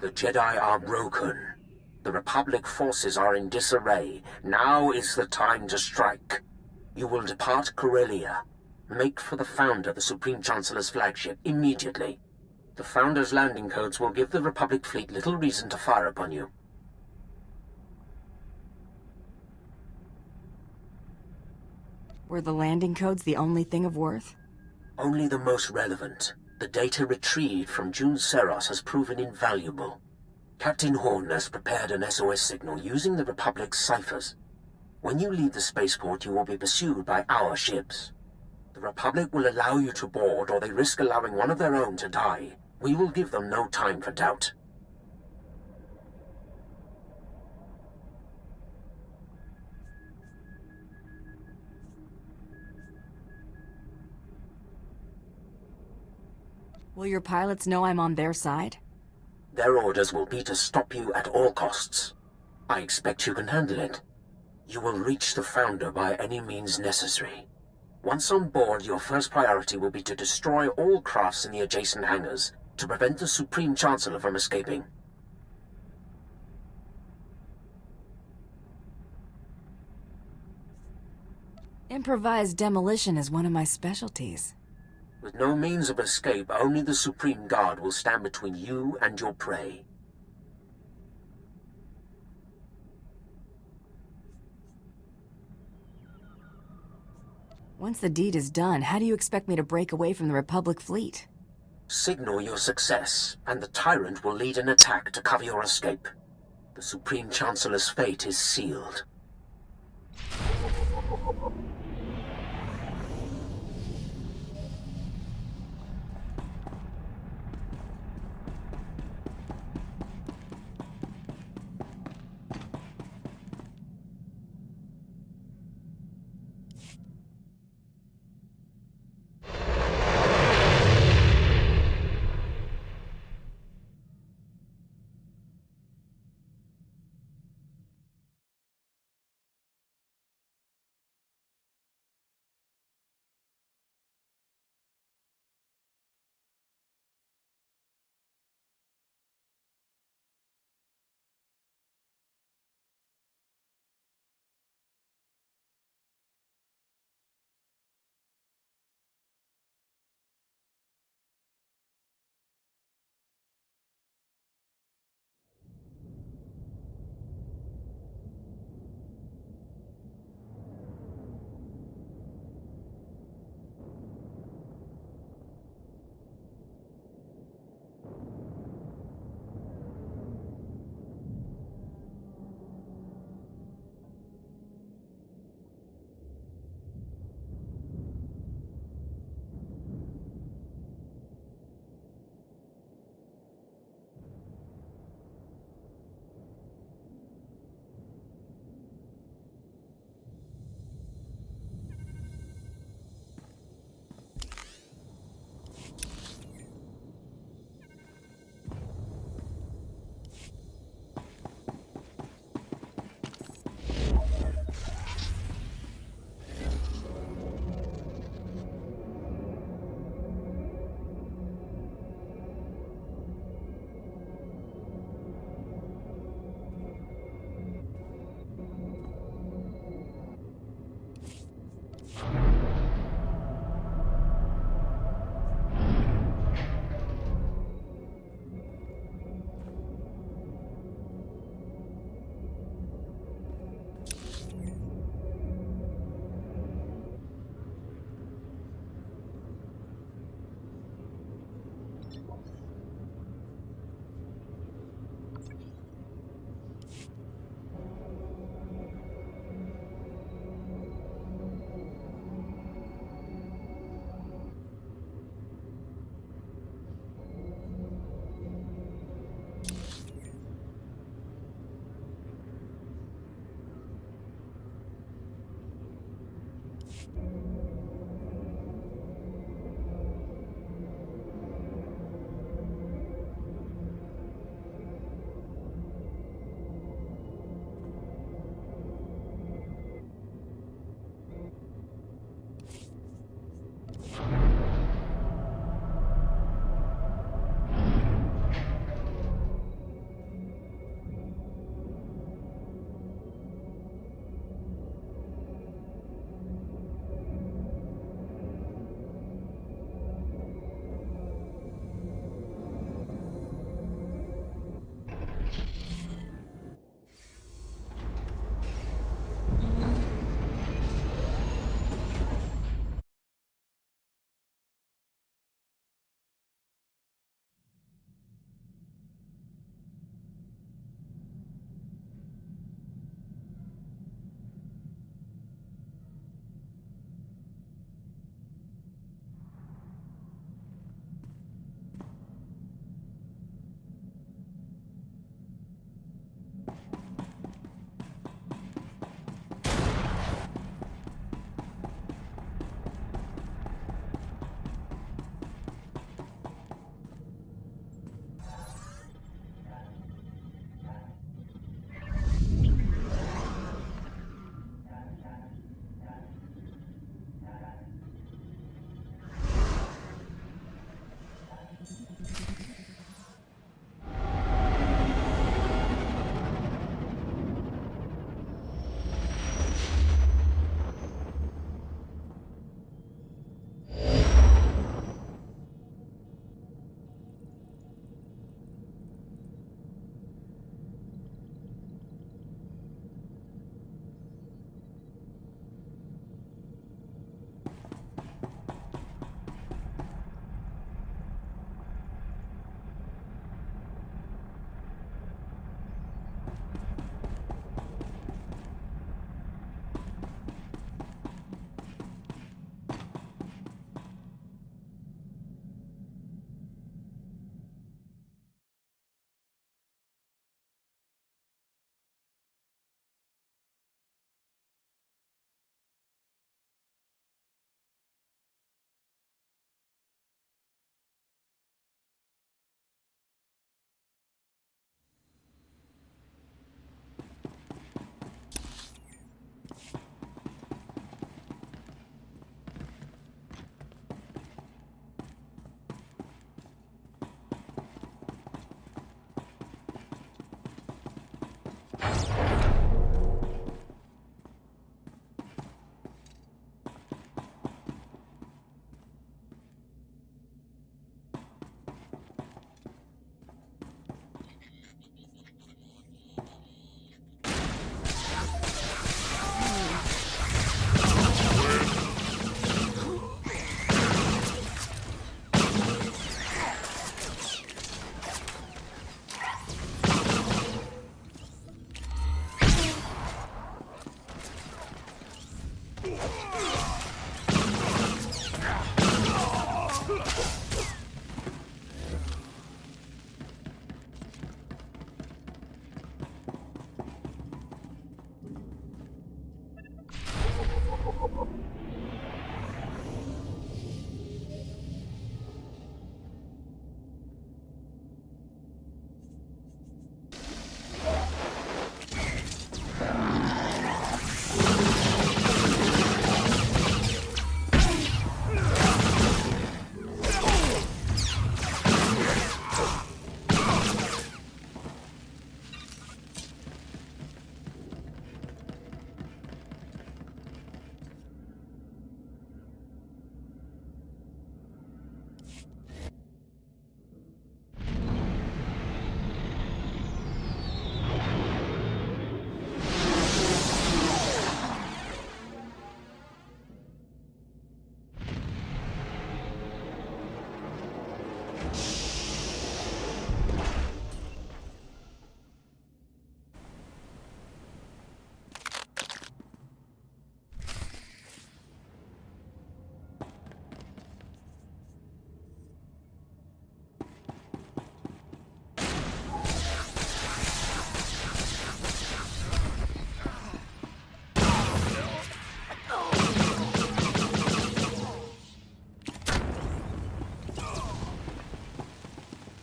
The Jedi are broken. The Republic forces are in disarray. Now is the time to strike. You will depart Corellia. Make for the Founder, the Supreme Chancellor's flagship, immediately. The Founder's landing codes will give the Republic fleet little reason to fire upon you. Were the landing codes the only thing of worth? Only the most relevant. The data retrieved from June Seros has proven invaluable. Captain Horn has prepared an SOS signal using the Republic's ciphers. When you leave the spaceport, you will be pursued by our ships. The Republic will allow you to board, or they risk allowing one of their own to die. We will give them no time for doubt. Will your pilots know I'm on their side? Their orders will be to stop you at all costs. I expect you can handle it. You will reach the Founder by any means necessary. Once on board, your first priority will be to destroy all crafts in the adjacent hangars to prevent the Supreme Chancellor from escaping. Improvised demolition is one of my specialties. With no means of escape, only the Supreme Guard will stand between you and your prey. Once the deed is done, how do you expect me to break away from the Republic fleet? Signal your success, and the Tyrant will lead an attack to cover your escape. The Supreme Chancellor's fate is sealed.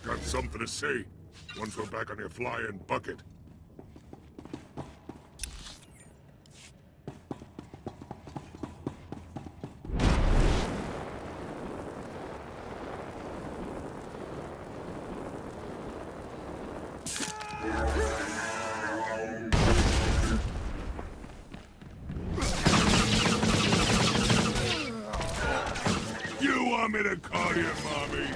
Got something to say once we're back on your flying bucket. You want me to call you mommy?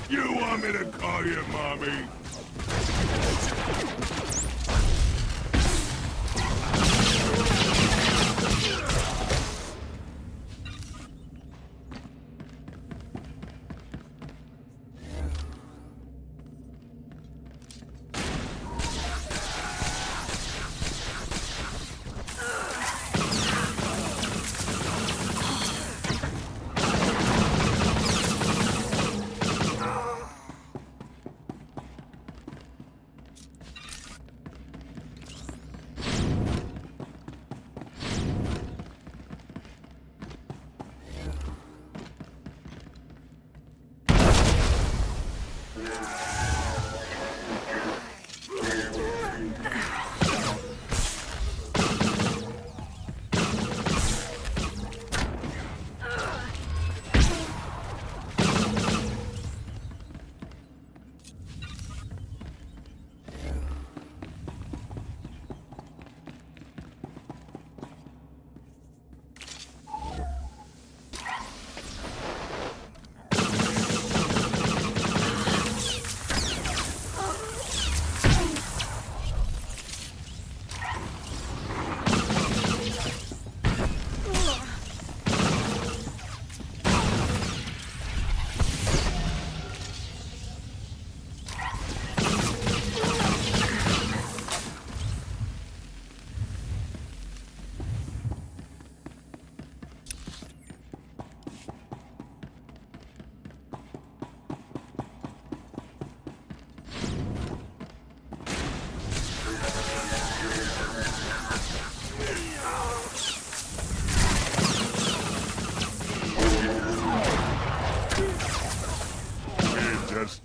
You want me to Are you, mommy?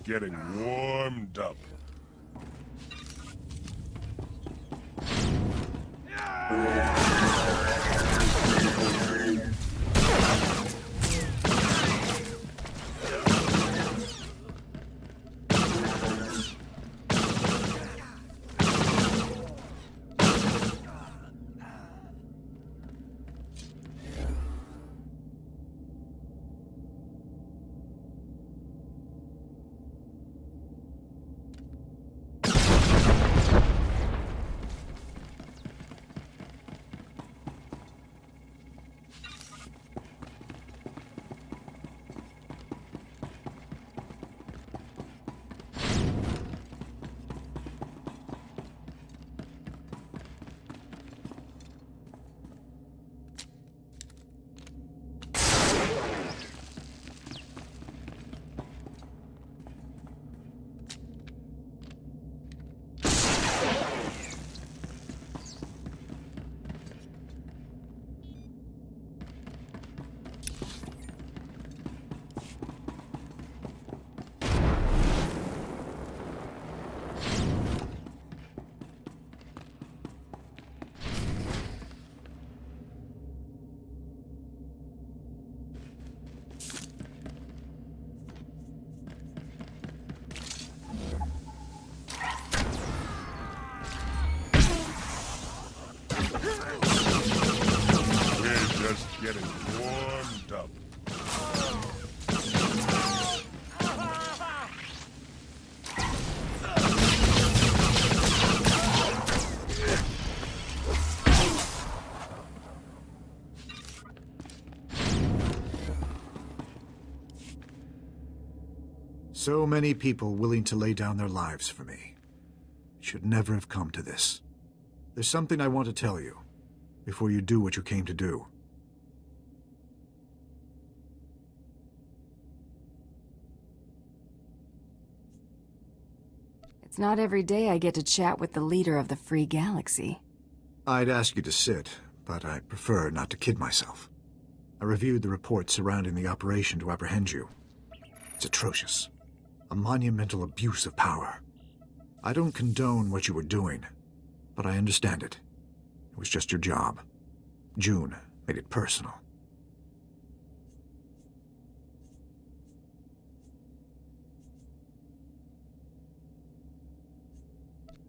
Getting warmed up. Getting warmed up. So many people willing to lay down their lives for me. It should never have come to this. There's something I want to tell you before you do what you came to do. It's not every day I get to chat with the leader of the Free Galaxy. I'd ask you to sit, but I prefer not to kid myself. I reviewed the reports surrounding the operation to apprehend you. It's atrocious. A monumental abuse of power. I don't condone what you were doing, but I understand it. It was just your job. June made it personal.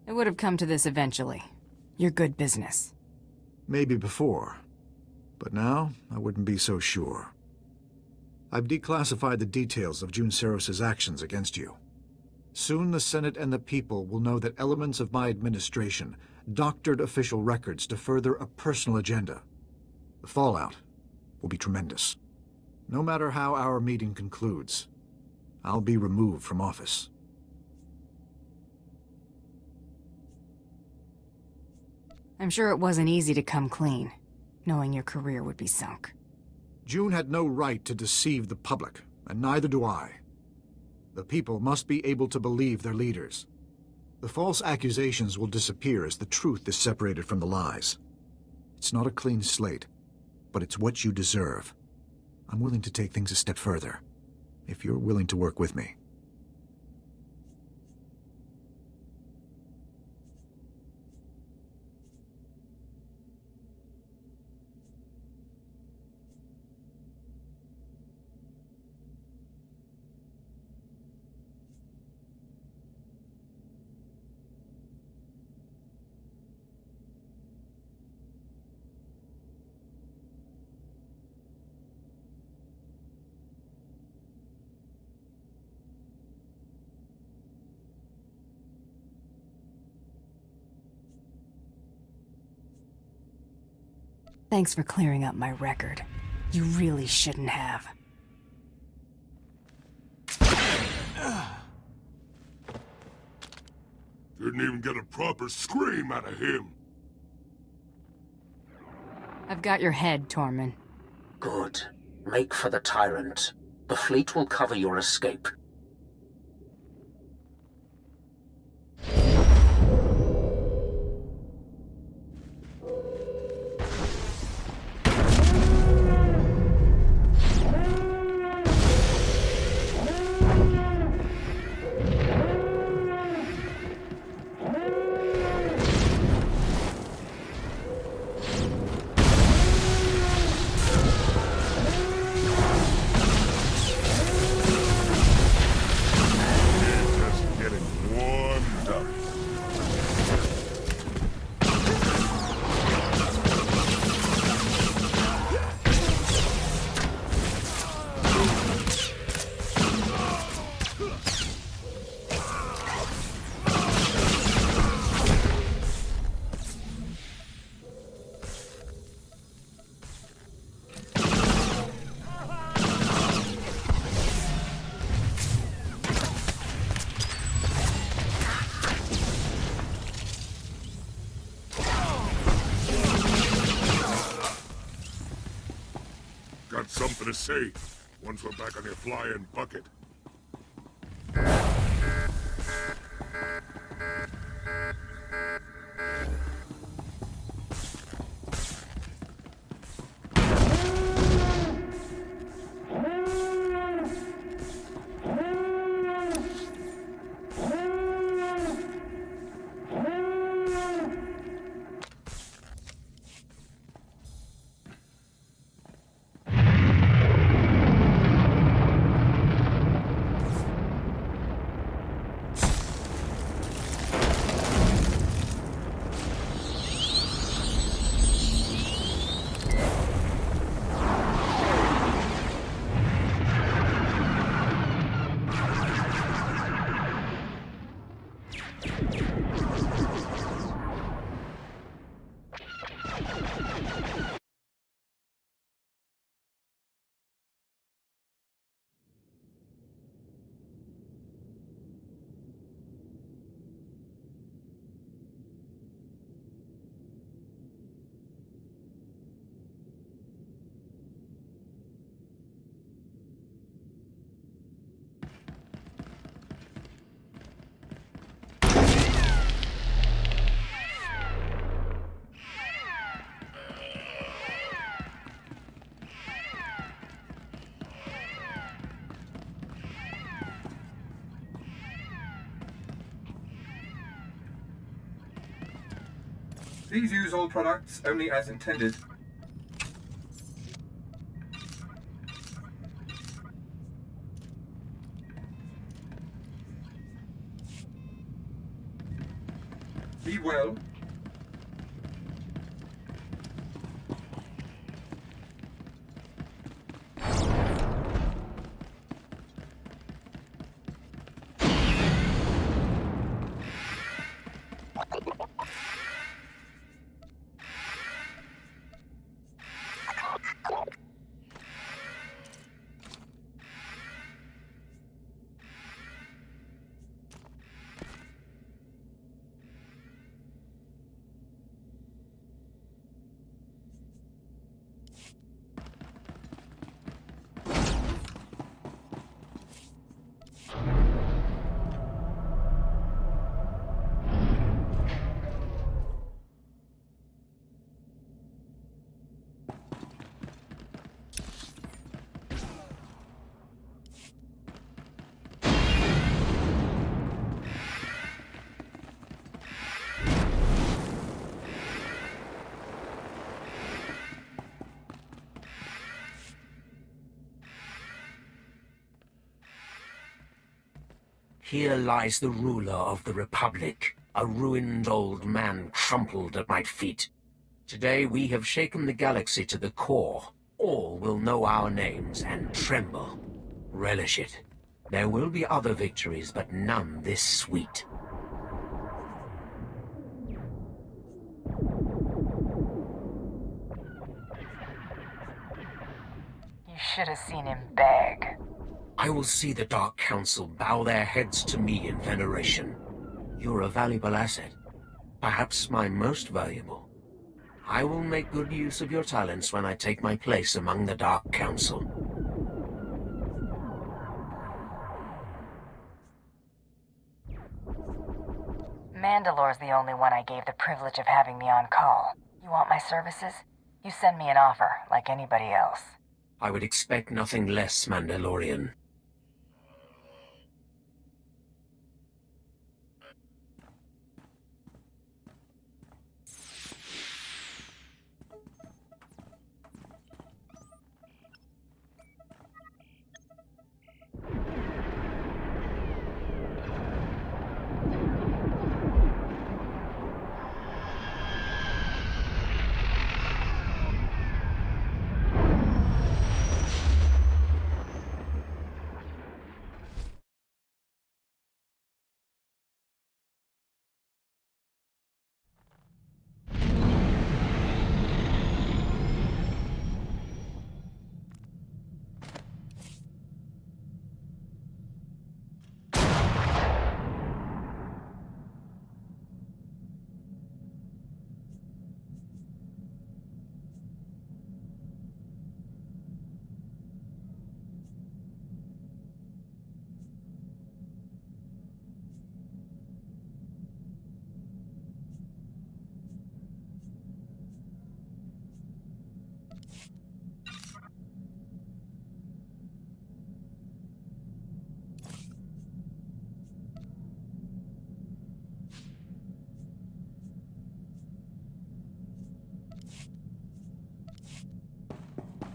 It would have come to this eventually. Your good business. Maybe before, but now I wouldn't be so sure. I've declassified the details of June Seros's actions against you. Soon the Senate and the people will know that elements of my administration doctored official records to further a personal agenda. The fallout will be tremendous. No matter how our meeting concludes, I'll be removed from office. I'm sure it wasn't easy to come clean, knowing your career would be sunk. June had no right to deceive the public, and neither do I. The people must be able to believe their leaders. The false accusations will disappear as the truth is separated from the lies. It's not a clean slate, but it's what you deserve. I'm willing to take things a step further, if you're willing to work with me. Thanks for clearing up my record. You really shouldn't have. Didn't even get a proper scream out of him. I've got your head, Tormund. Good. Make for the tyrant. The fleet will cover your escape. Got something to say, once we're back on your flying bucket. Please use all products only as intended. Be well. Here lies the ruler of the Republic, a ruined old man crumpled at my feet. Today we have shaken the galaxy to the core. All will know our names and tremble. Relish it. There will be other victories, but none this sweet. You should have seen him beg. I will see the Dark Council bow their heads to me in veneration. You're a valuable asset. Perhaps my most valuable. I will make good use of your talents when I take my place among the Dark Council. Mandalore's the only one I gave the privilege of having me on call. You want my services? You send me an offer, like anybody else. I would expect nothing less, Mandalorian.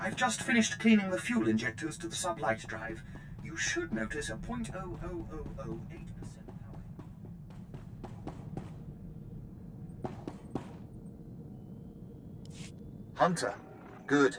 I've just finished cleaning the fuel injectors to the sublight drive. You should notice a 0.00008% power. Hunter. Good.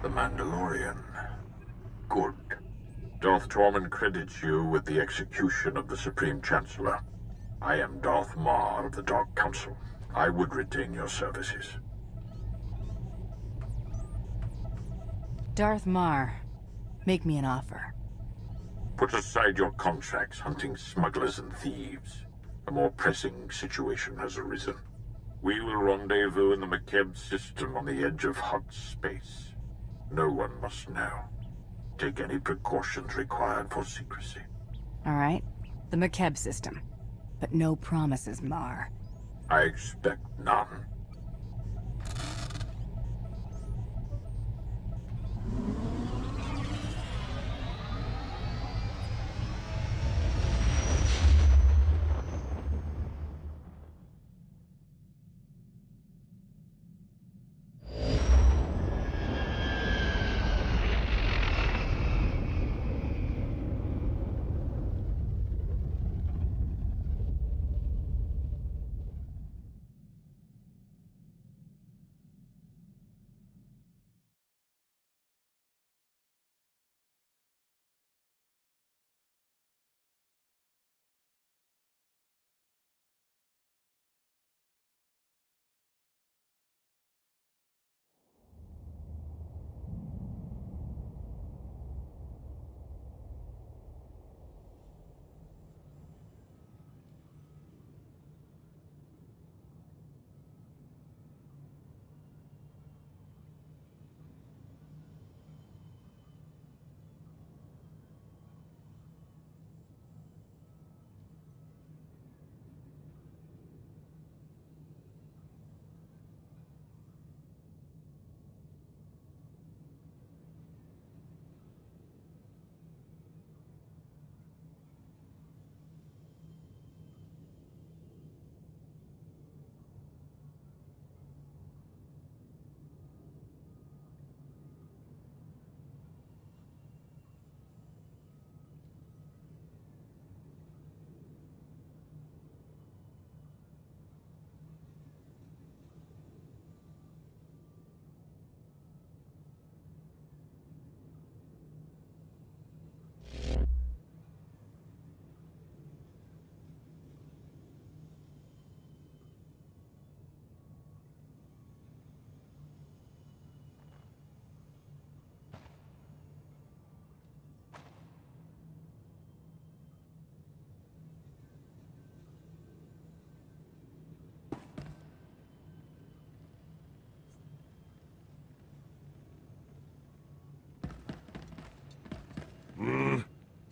The Mandalorian. Good. Darth Tormund credits you with the execution of the Supreme Chancellor. I am Darth Mar of the Dark Council. I would retain your services. Darth Mar, make me an offer. Put aside your contracts hunting smugglers and thieves. A more pressing situation has arisen. We will rendezvous in the McKebb system on the edge of Hut space. No one must know. Take any precautions required for secrecy. All right, the McKebb system. But no promises, Mar. I expect none.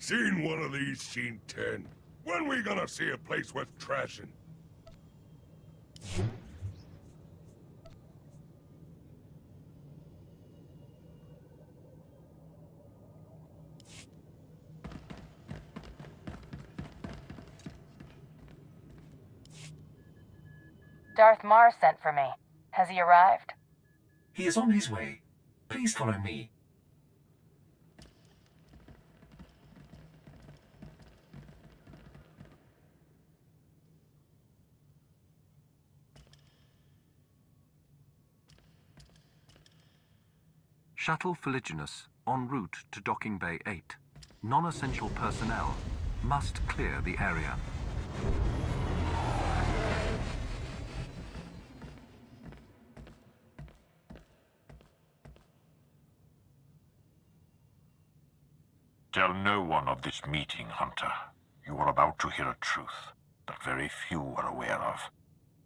Seen one of these, seen 10. When we gonna see a place worth trashing? Darth Mar sent for me. Has he arrived? He is on his way. Please follow me. Shuttle Fuliginous en route to Docking Bay 8. Non-essential personnel must clear the area. Tell no one of this meeting, Hunter. You are about to hear a truth that very few are aware of.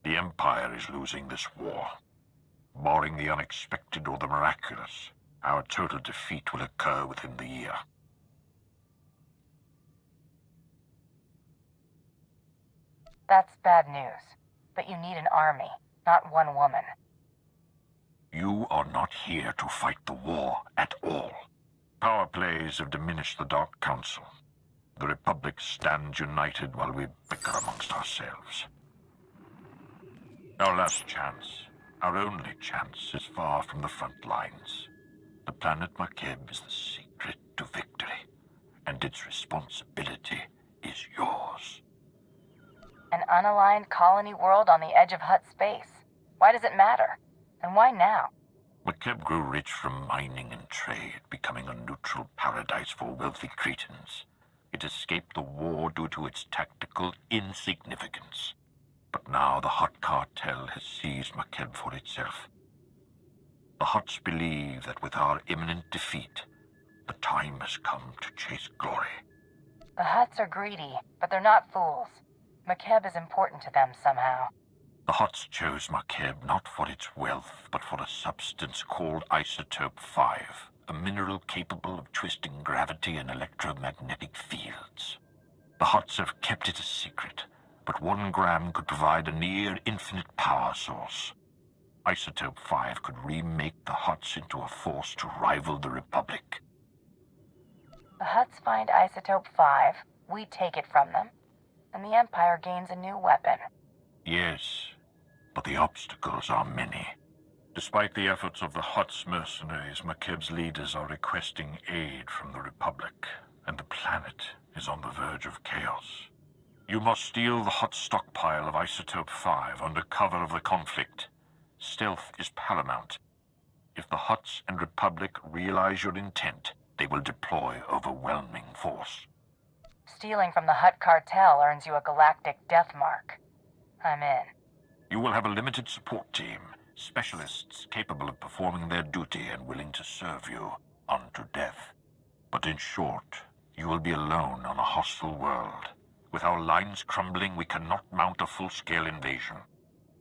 The Empire is losing this war. Barring the unexpected or the miraculous, our total defeat will occur within the year. That's bad news. But you need an army, not one woman. You are not here to fight the war at all. Power plays have diminished the Dark Council. The Republic stands united while we bicker amongst ourselves. Our last chance, our only chance, is far from the front lines. The planet McKebb is the secret to victory, and its responsibility is yours. An unaligned colony world on the edge of Hut space. Why does it matter? And why now? McKeb grew rich from mining and trade, becoming a neutral paradise for wealthy Cretans. It escaped the war due to its tactical insignificance. But now the Hut Cartel has seized McKeb for itself. The Huts believe that with our imminent defeat, the time has come to chase glory. The Huts are greedy, but they're not fools. McKeb is important to them somehow. The Huts chose McKeb not for its wealth, but for a substance called Isotope 5, a mineral capable of twisting gravity and electromagnetic fields. The Huts have kept it a secret, but 1 gram could provide a near-infinite power source. Isotope 5 could remake the Huts into a force to rival the Republic. The Huts find Isotope 5, we take it from them, and the Empire gains a new weapon. Yes, but the obstacles are many. Despite the efforts of the Huts mercenaries, McKeb's leaders are requesting aid from the Republic, and the planet is on the verge of chaos. You must steal the Hut stockpile of Isotope 5 under cover of the conflict. Stealth is paramount. If the Huts and Republic realize your intent, they will deploy overwhelming force. Stealing from the Hut Cartel earns you a galactic death mark. I'm in. You will have a limited support team, specialists capable of performing their duty and willing to serve you unto death. But in short, you will be alone on a hostile world. With our lines crumbling, we cannot mount a full-scale invasion.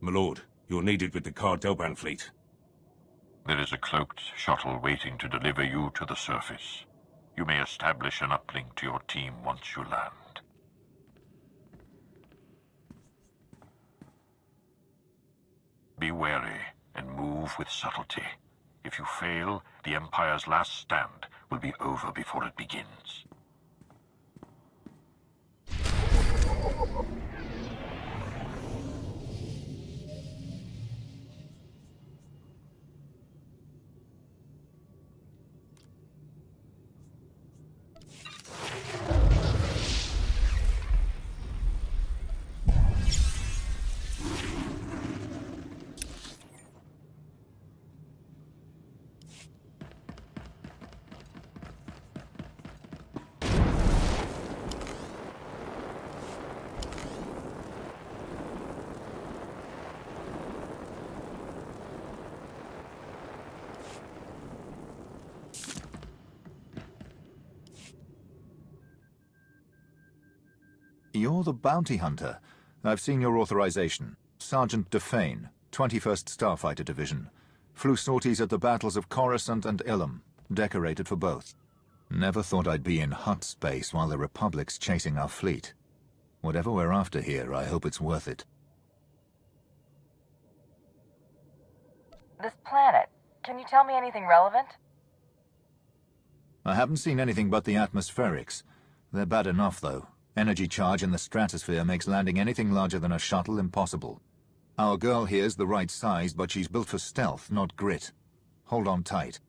My lord, you're needed with the Cardoban fleet. There is a cloaked shuttle waiting to deliver you to the surface. You may establish an uplink to your team once you land. Be wary and move with subtlety. If you fail, the Empire's last stand will be over before it begins. You're the bounty hunter. I've seen your authorization. Sergeant Defane, 21st Starfighter Division. Flew sorties at the battles of Coruscant and Ilum. Decorated for both. Never thought I'd be in Hut space while the Republic's chasing our fleet. Whatever we're after here, I hope it's worth it. This planet, can you tell me anything relevant? I haven't seen anything but the atmospherics. They're bad enough, though. Energy charge in the stratosphere makes landing anything larger than a shuttle impossible. Our girl here's the right size, but she's built for stealth, not grit. Hold on tight.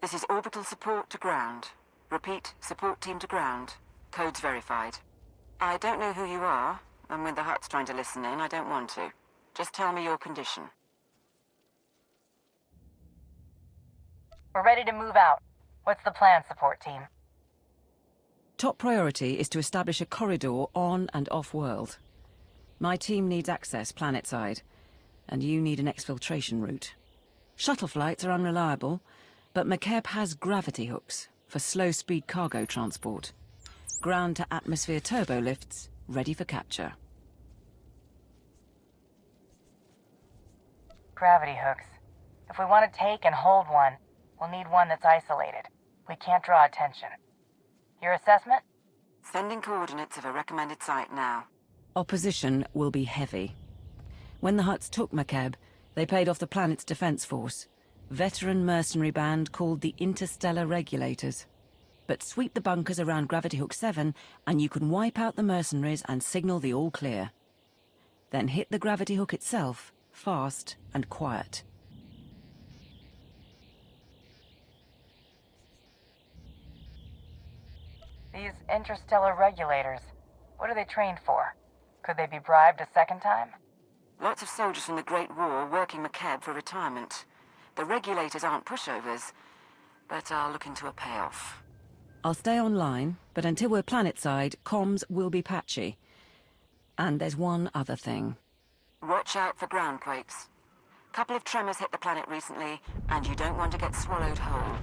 This is orbital support to ground. Repeat, support team to ground. Codes verified. I don't know who you are, and when the Hut's trying to listen in, I don't want to. Just tell me your condition. We're ready to move out. What's the plan, support team? Top priority is to establish a corridor on and off-world. My team needs access planet-side, and you need an exfiltration route. Shuttle flights are unreliable, but McKeb has gravity hooks for slow-speed cargo transport. Ground-to-atmosphere turbo lifts ready for capture. Gravity hooks. If we want to take and hold one, we'll need one that's isolated. We can't draw attention. Your assessment? Sending coordinates of a recommended site now. Opposition will be heavy. When the Huts took McKeb, they paid off the planet's defense force. Veteran mercenary band called the Interstellar Regulators. But sweep the bunkers around Gravity Hook 7 and you can wipe out the mercenaries and signal the all clear. Then hit the Gravity Hook itself, fast and quiet. These interstellar regulators, what are they trained for? Could they be bribed a second time? Lots of soldiers from the Great War working McKeb for retirement. The regulators aren't pushovers, but are looking to a payoff. I'll stay online, but until we're planet-side, comms will be patchy. And there's one other thing. Watch out for ground quakes. Couple of tremors hit the planet recently, and you don't want to get swallowed whole.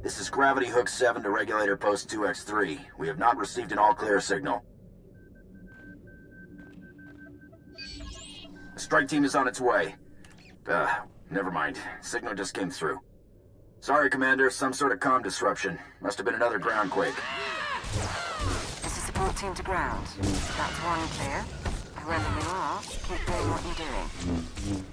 This is Gravity Hook 7 to Regulator Post 2X3. We have not received an all-clear signal. The strike team is on its way. Never mind. Signal just came through. Sorry, Commander. Some sort of comm disruption. Must have been another ground quake. This is support team to ground. That's one clear. Whoever you are, keep doing what you're doing.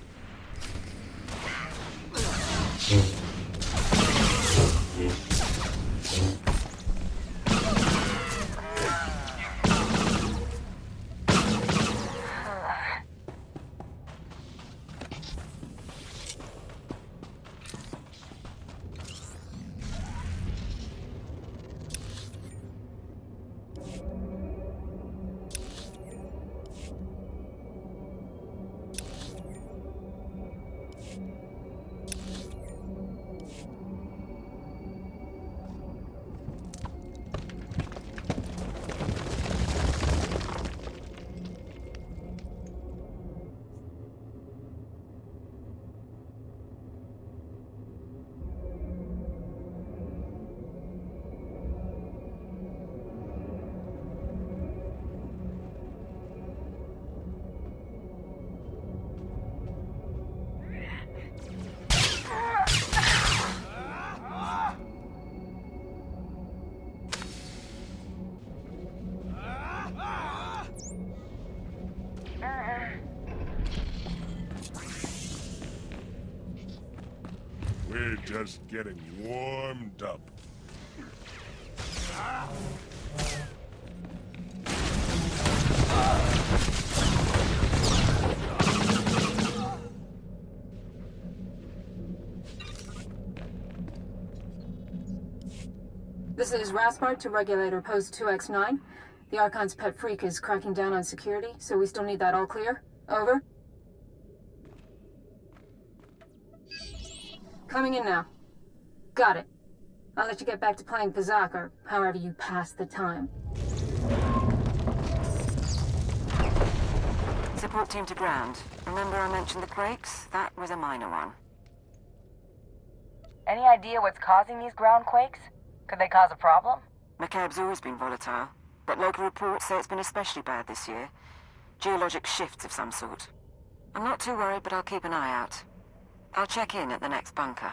We're just getting warmed up. This is Raspart to Regulator Post 2X9. The Archon's pet freak is cracking down on security, so we still need that all clear. Over. Coming in now. Got it. I'll let you get back to playing Pazak, or however you pass the time. Support team to ground. Remember I mentioned the quakes? That was a minor one. Any idea what's causing these ground quakes? Could they cause a problem? McCabe's always been volatile, but local reports say it's been especially bad this year. Geologic shifts of some sort. I'm not too worried, but I'll keep an eye out. I'll check in at the next bunker.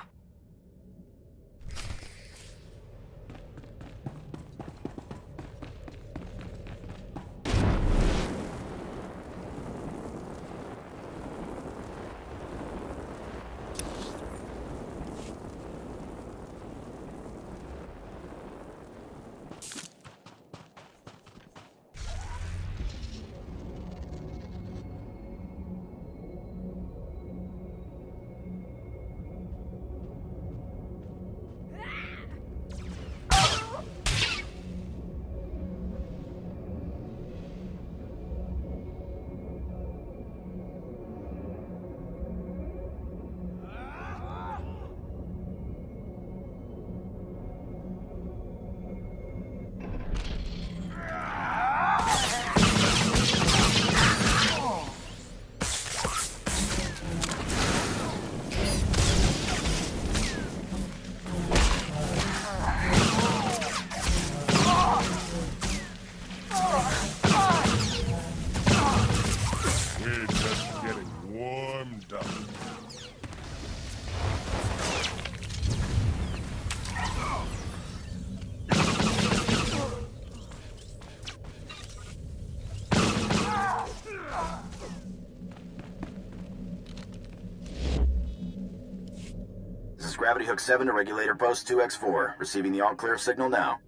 Gravity hook 7 to regulator post 2X4. Receiving the all-clear signal now.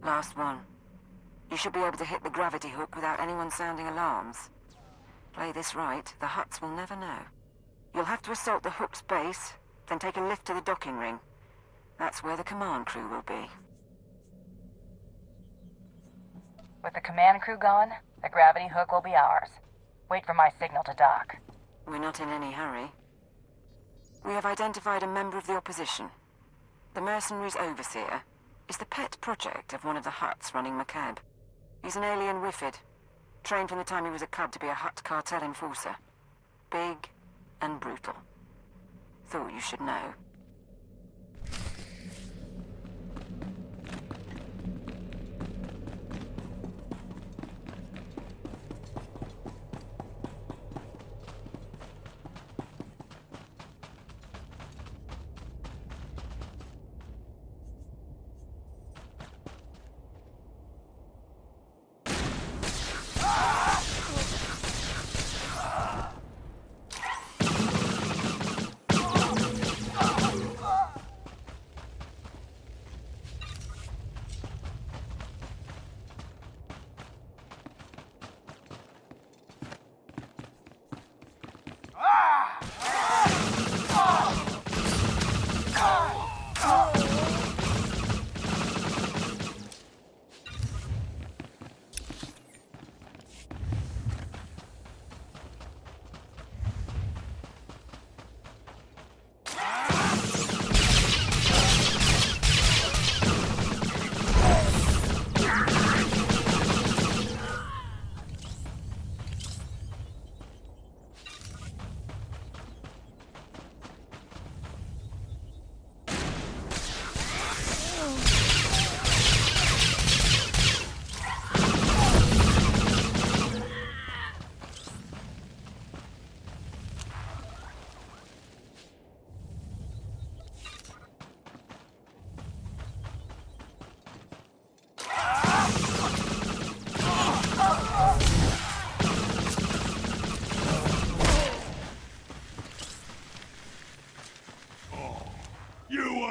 Last one. You should be able to hit the gravity hook without anyone sounding alarms. Play this right, the Huts will never know. You'll have to assault the hook's base, then take a lift to the docking ring. That's where the command crew will be. With the command crew gone, the gravity hook will be ours. Wait for my signal to dock. We're not in any hurry. We have identified a member of the opposition. The mercenary's overseer is the pet project of one of the Huts running McCabe. He's an alien Wifid, trained from the time he was a cub to be a Hut Cartel enforcer. Big and brutal. Thought you should know.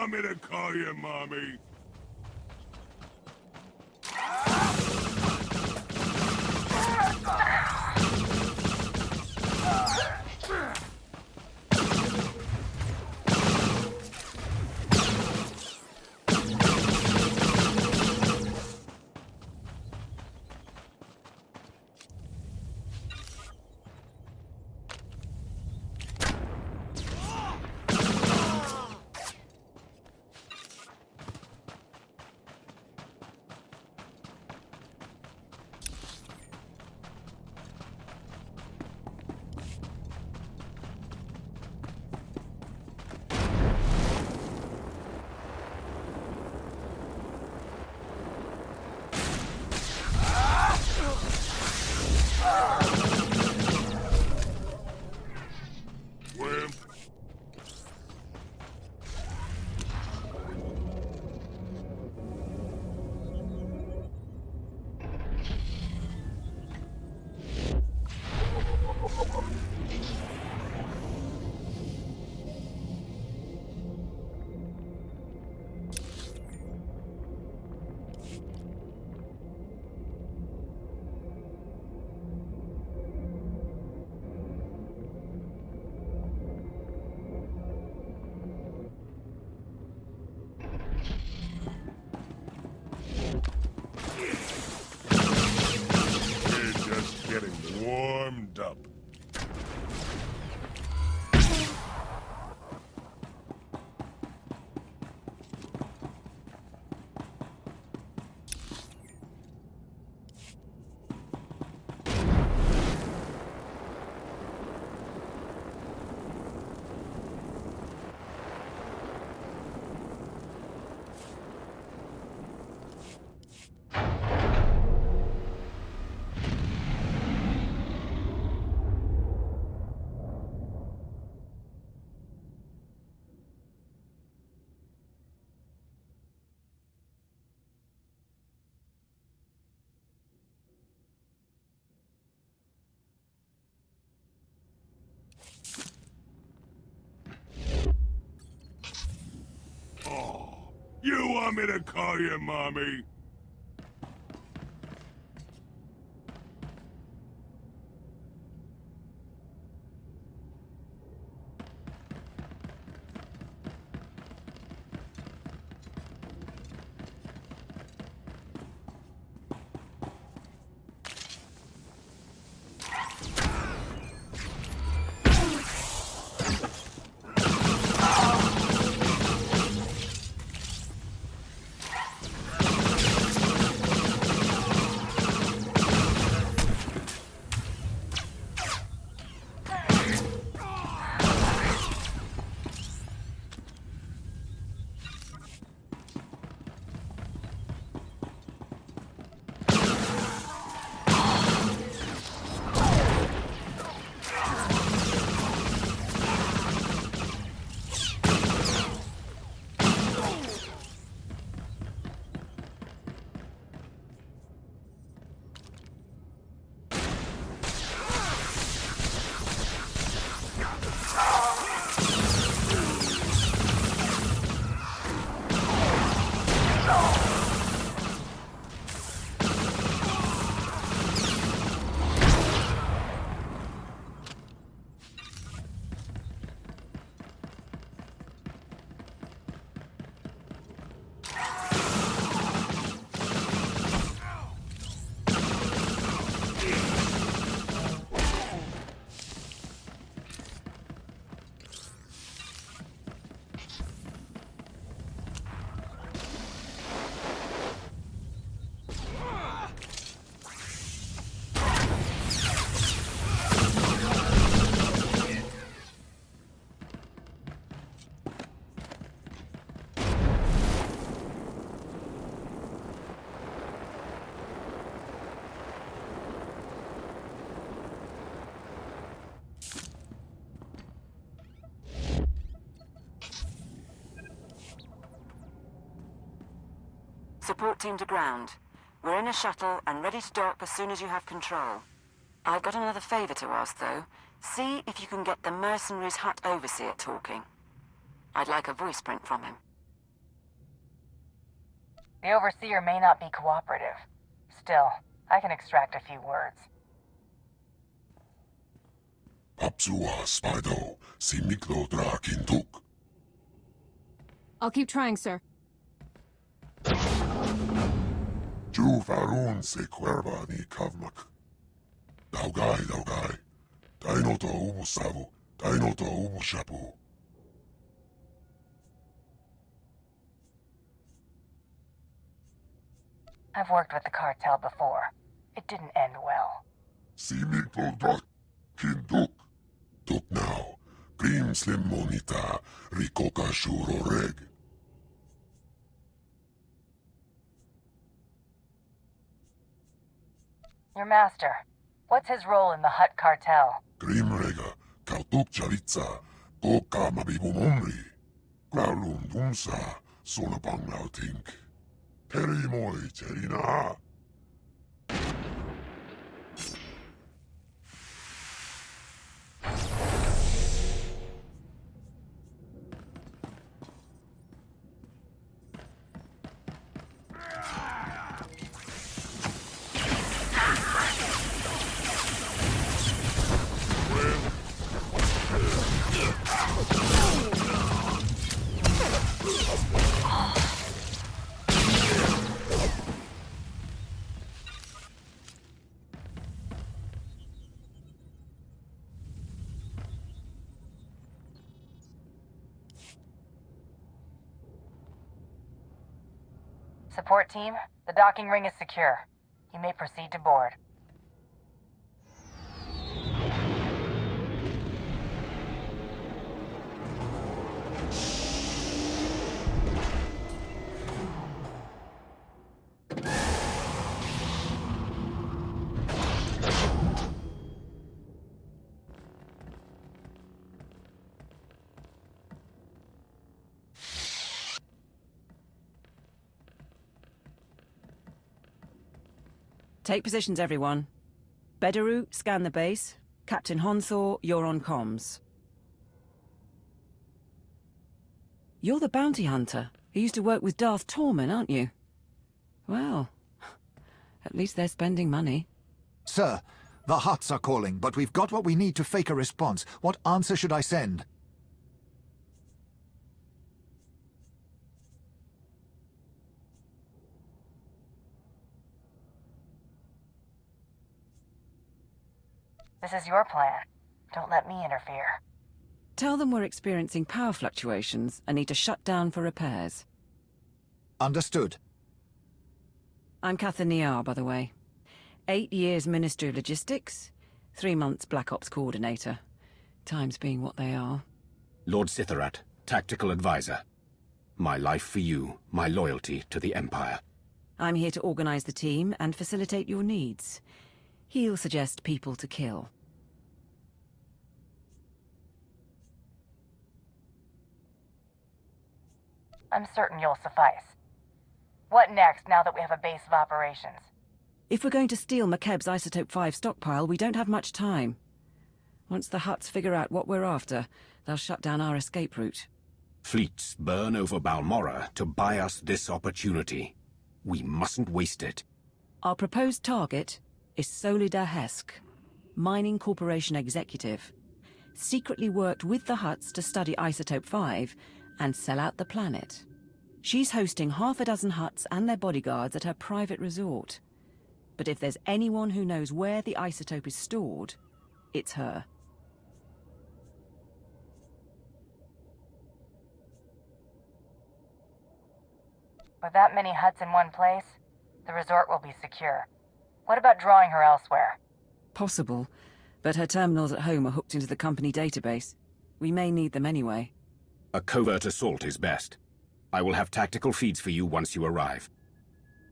Want me to call you mommy? want me to call you, Mommy? Support team to ground. We're in a shuttle and ready to dock as soon as you have control. I've got another favor to ask, though. See if you can get the mercenaries' Hut overseer talking. I'd like a voice print from him. The overseer may not be cooperative. Still, I can extract a few words. Papsua Spido, si miklo drakintuk. I'll keep trying, sir. Ju farun se cuerva ni kavmak. Daugai. Dainoto ubu savu, dainoto ubu shapu. I've worked with the cartel before. It didn't end well. Si miklo drakintuk. Tuk now. Grim slim monita, rikoka shuro reg. Your master. What's his role in the Hut Cartel? Grimrega, kautuk chalitza, koka mabibumomri. Growlum dumsa, sonapang nautink. Peri moi cherina. Support team, the docking ring is secure. You may proceed to board. Take positions, everyone. Bedaru, scan the base. Captain Honthor, you're on comms. You're the bounty hunter. You used to work with Darth Tormen, aren't you? Well, at least they're spending money. Sir, the Huts are calling, but we've got what we need to fake a response. What answer should I send? This is your plan. Don't let me interfere. Tell them we're experiencing power fluctuations and need to shut down for repairs. Understood. I'm Catherine Niar, by the way. 8 years Ministry of Logistics, 3 months Black Ops Coordinator. Times being what they are. Lord Sitharat, Tactical Advisor. My life for you, my loyalty to the Empire. I'm here to organize the team and facilitate your needs. He'll suggest people to kill. I'm certain you'll suffice. What next, now that we have a base of operations? If we're going to steal McKeb's Isotope 5 stockpile, we don't have much time. Once the Huts figure out what we're after, they'll shut down our escape route. Fleets burn over Balmorra to buy us this opportunity. We mustn't waste it. Our proposed target is Solida Hesk, Mining Corporation executive. Secretly worked with the Huts to study Isotope 5 and sell out the planet. She's hosting half a dozen Huts and their bodyguards at her private resort. But if there's anyone who knows where the isotope is stored, it's her. With that many Huts in one place, the resort will be secure. What about drawing her elsewhere? Possible, but her terminals at home are hooked into the company database. We may need them anyway. A covert assault is best. I will have tactical feeds for you once you arrive.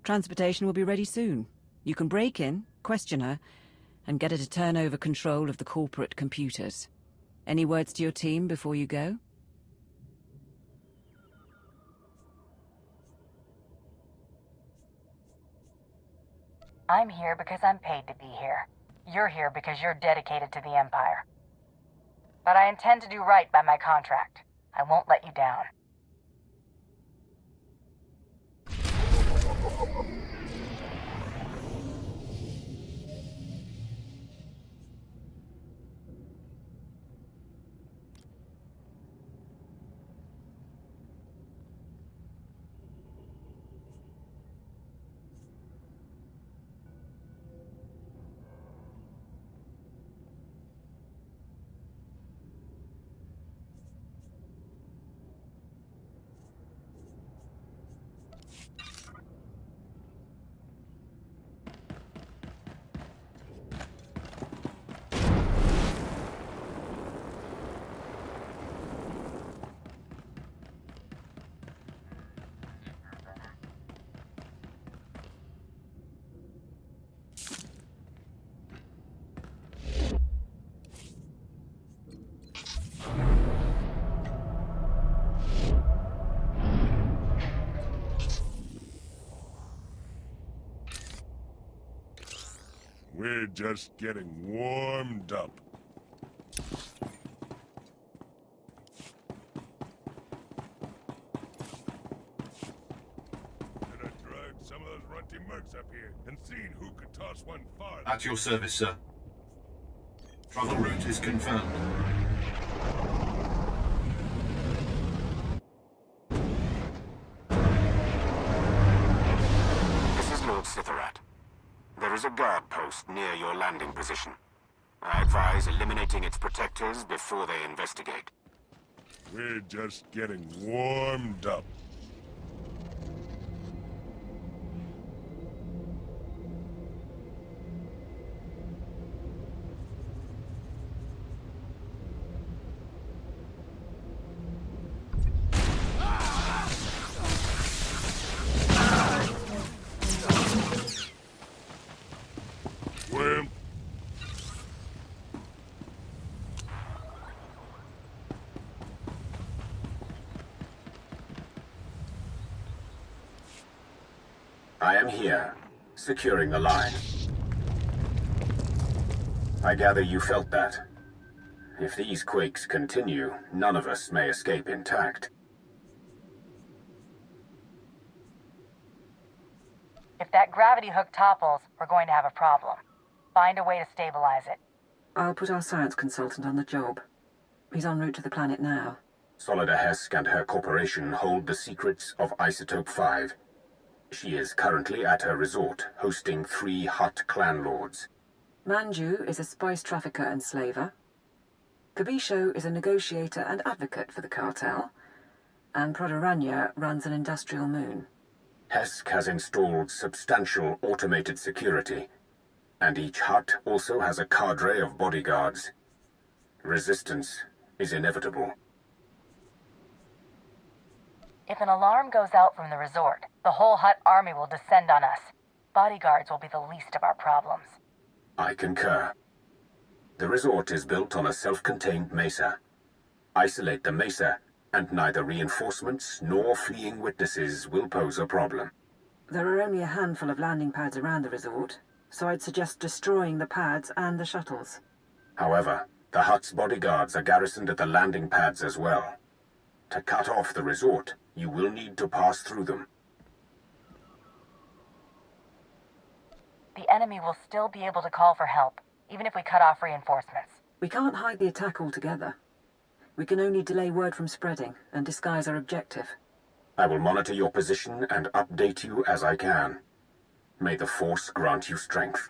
Transportation will be ready soon. You can break in, question her, and get her to turn over control of the corporate computers. Any words to your team before you go? I'm here because I'm paid to be here. You're here because you're dedicated to the Empire. But I intend to do right by my contract. I won't let you down. We're just getting warmed up. Should have dragged some of those runty mercs up here and seen who could toss one farther. At your service, sir. Travel route is confirmed. This is Lord Sitharat. There is a guard post near your landing position. I advise eliminating its protectors before they investigate. We're just getting warmed up. I am here, securing the line. I gather you felt that. If these quakes continue, none of us may escape intact. If that gravity hook topples, we're going to have a problem. Find a way to stabilize it. I'll put our science consultant on the job. He's en route to the planet now. Solida Hesk and her corporation hold the secrets of Isotope 5. She is currently at her resort, hosting 3 Hut clan lords. Manju is a spice trafficker and slaver. Kabisho is a negotiator and advocate for the cartel. And Prodoranya runs an industrial moon. Hesk has installed substantial automated security, and each hut also has a cadre of bodyguards. Resistance is inevitable. If an alarm goes out from the resort, the whole Hut army will descend on us. Bodyguards will be the least of our problems. I concur. The resort is built on a self-contained mesa. Isolate the mesa, and neither reinforcements nor fleeing witnesses will pose a problem. There are only a handful of landing pads around the resort, so I'd suggest destroying the pads and the shuttles. However, the Hut's bodyguards are garrisoned at the landing pads as well. To cut off the resort, you will need to pass through them. The enemy will still be able to call for help, even if we cut off reinforcements. We can't hide the attack altogether. We can only delay word from spreading and disguise our objective. I will monitor your position and update you as I can. May the Force grant you strength.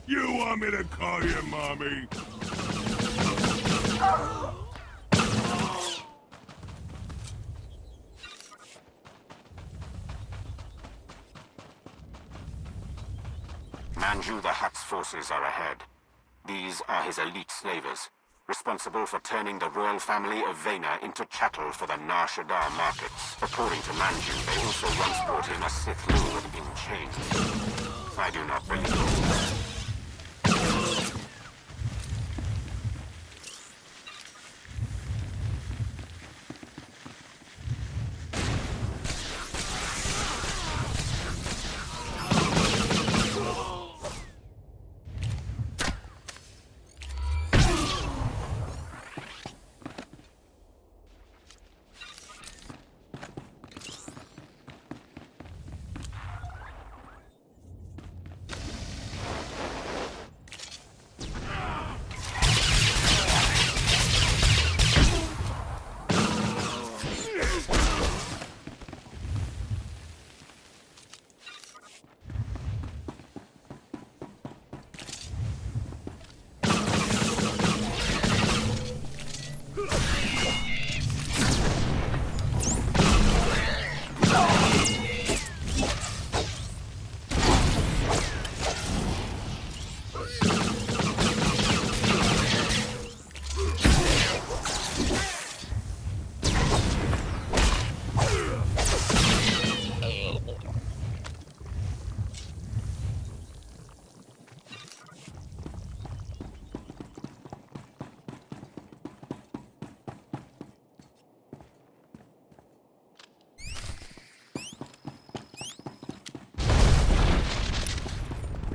You want me to call you mommy? Manju the Hutt's forces are ahead. These are his elite slavers, responsible for turning the royal family of Vena into chattel for the Nar Shaddaa markets. According to Manju, they also once brought in a Sith Lord in chains. I do not believe it.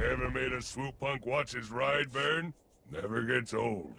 Ever made a swoop punk watch his ride burn? Never gets old.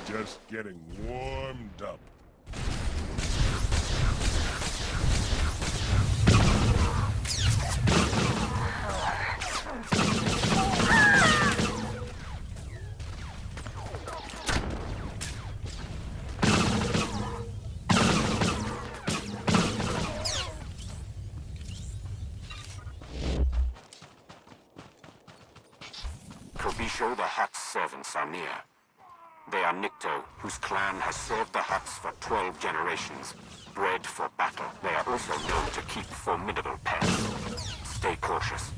Just getting warmed up. Kobisho the Hutt's servants are near. They are Nikto, whose clan has served the Hutts for 12 generations, bred for battle. They are also known to keep formidable pets. Stay cautious.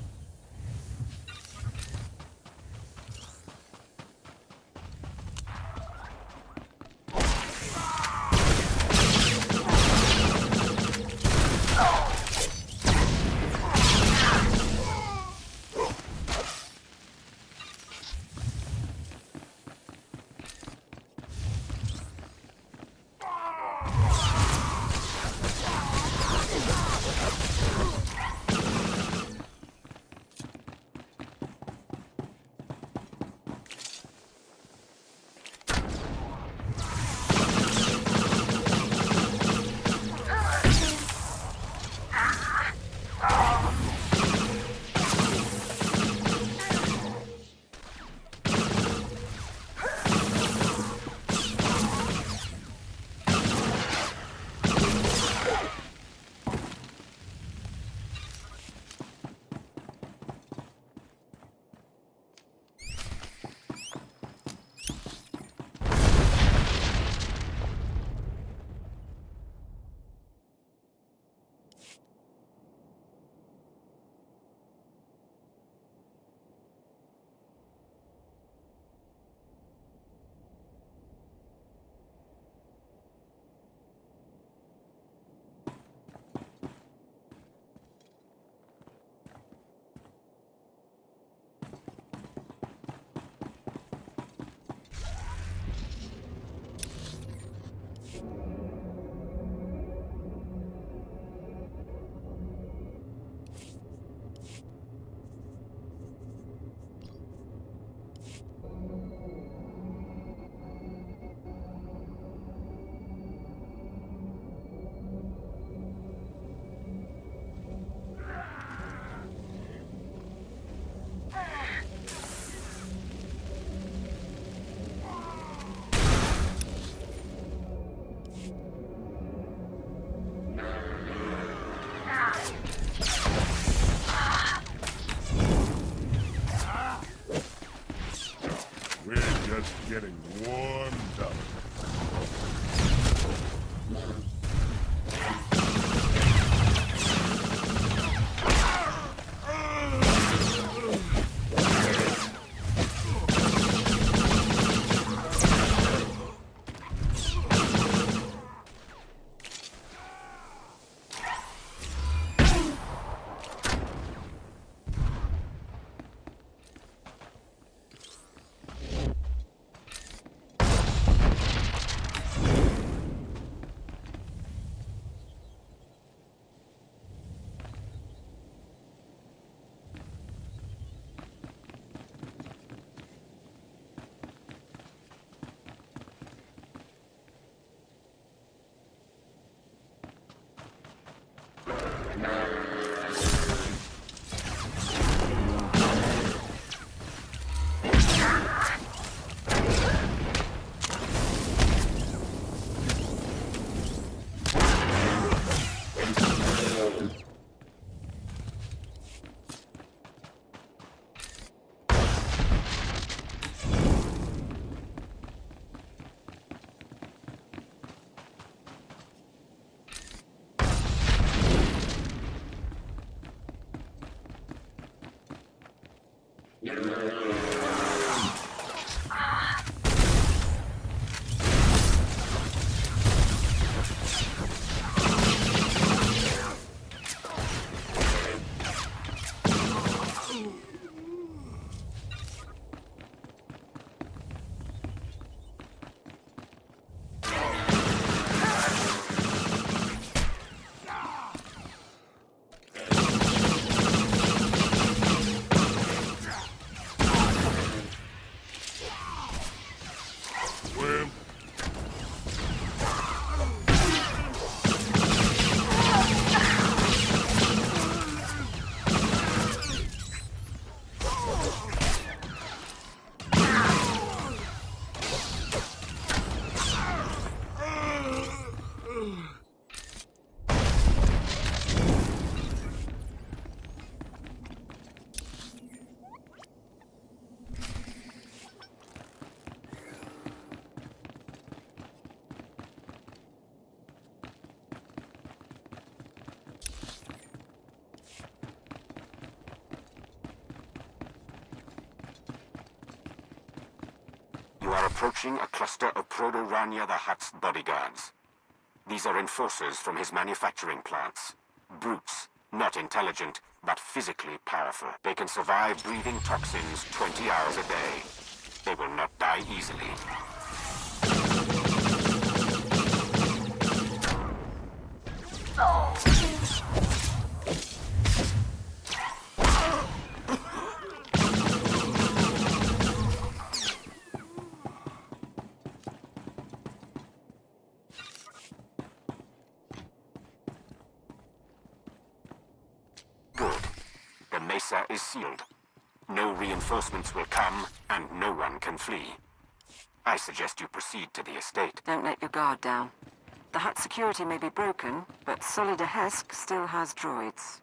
Getting warmed up. are approaching a cluster of Proto-Rania the Hutt's bodyguards. These are enforcers from his manufacturing plants. Brutes, not intelligent, but physically powerful. They can survive breathing toxins 20 hours a day. They will not die easily. Good. The mesa is sealed. No reinforcements will come, and no one can flee. I suggest you proceed to the estate. Don't let your guard down. The Hutt security may be broken, but Solidahesk still has droids.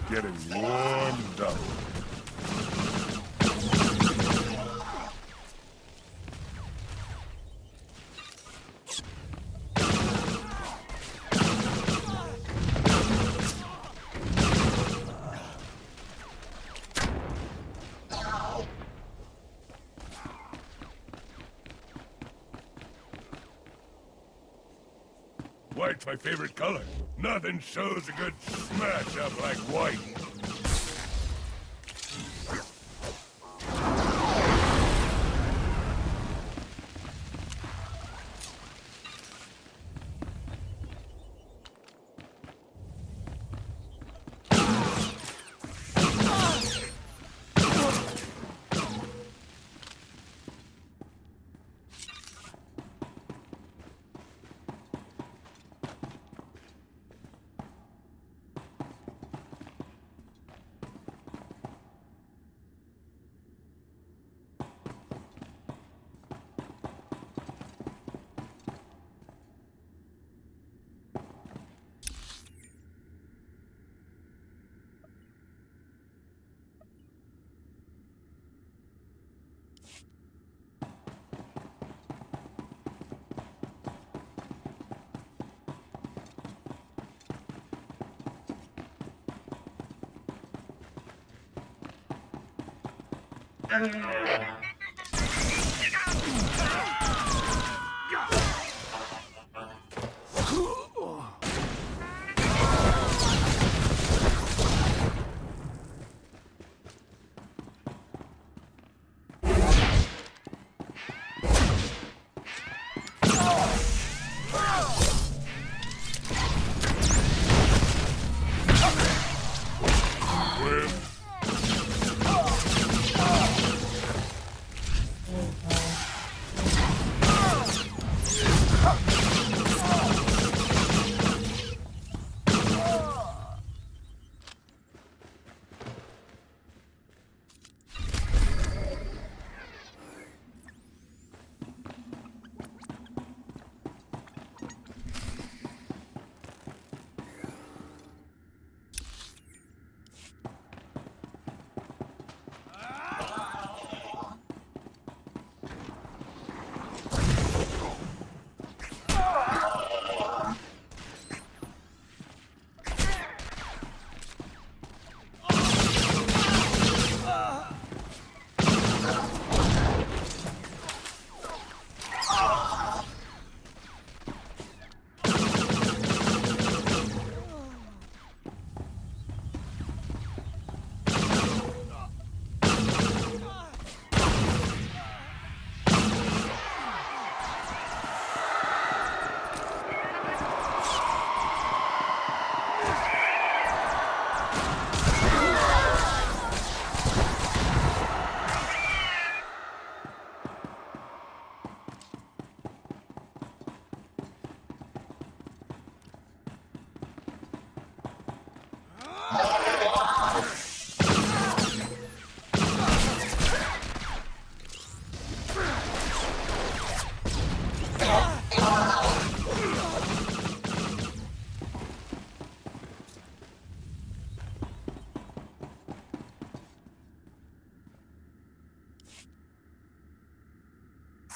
Getting warmed up. White's my favorite color. Nothing shows a good smash-up like white.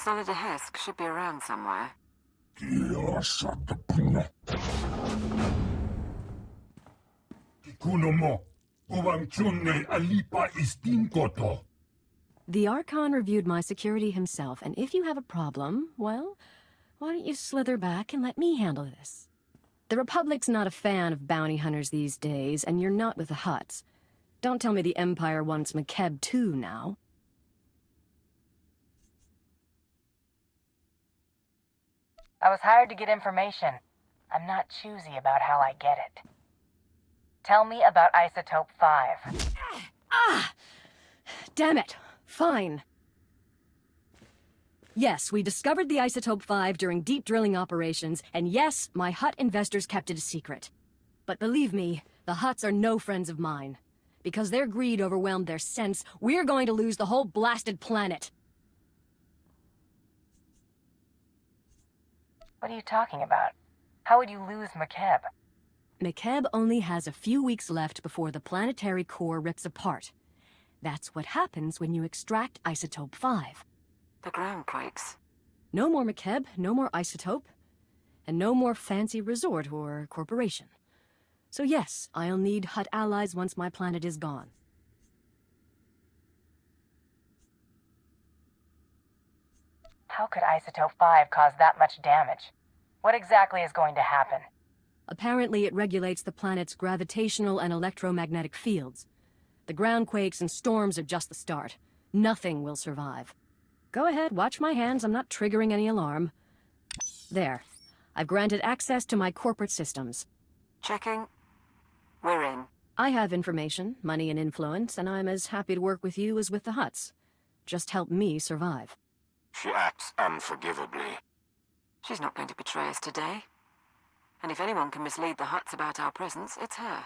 Solid Hesk should be around somewhere. The Archon reviewed my security himself, and if you have a problem, well, why don't you slither back and let me handle this? The Republic's not a fan of bounty hunters these days, and you're not with the Huts. Don't tell me the Empire wants McKeb too now. I was hired to get information. I'm not choosy about how I get it. Tell me about Isotope 5. Ah! Damn it. Fine. Yes, we discovered the Isotope 5 during deep drilling operations, and yes, my Hut investors kept it a secret. But believe me, the Huts are no friends of mine. Because their greed overwhelmed their sense, we're going to lose the whole blasted planet. What are you talking about? How would you lose McKeb? McKeb only has a few weeks left before the planetary core rips apart. That's what happens when you extract Isotope 5. The ground quakes. No more McKeb, no more Isotope, and no more fancy resort or corporation. So yes, I'll need Hut allies once my planet is gone. How could Isotope 5 cause that much damage? What exactly is going to happen? Apparently it regulates the planet's gravitational and electromagnetic fields. The ground quakes and storms are just the start. Nothing will survive. Go ahead, watch my hands, I'm not triggering any alarm. There. I've granted access to my corporate systems. Checking. We're in. I have information, money and influence, and I'm as happy to work with you as with the Huts. Just help me survive. She acts unforgivably. She's not going to betray us today. And if anyone can mislead the Huts about our presence, it's her.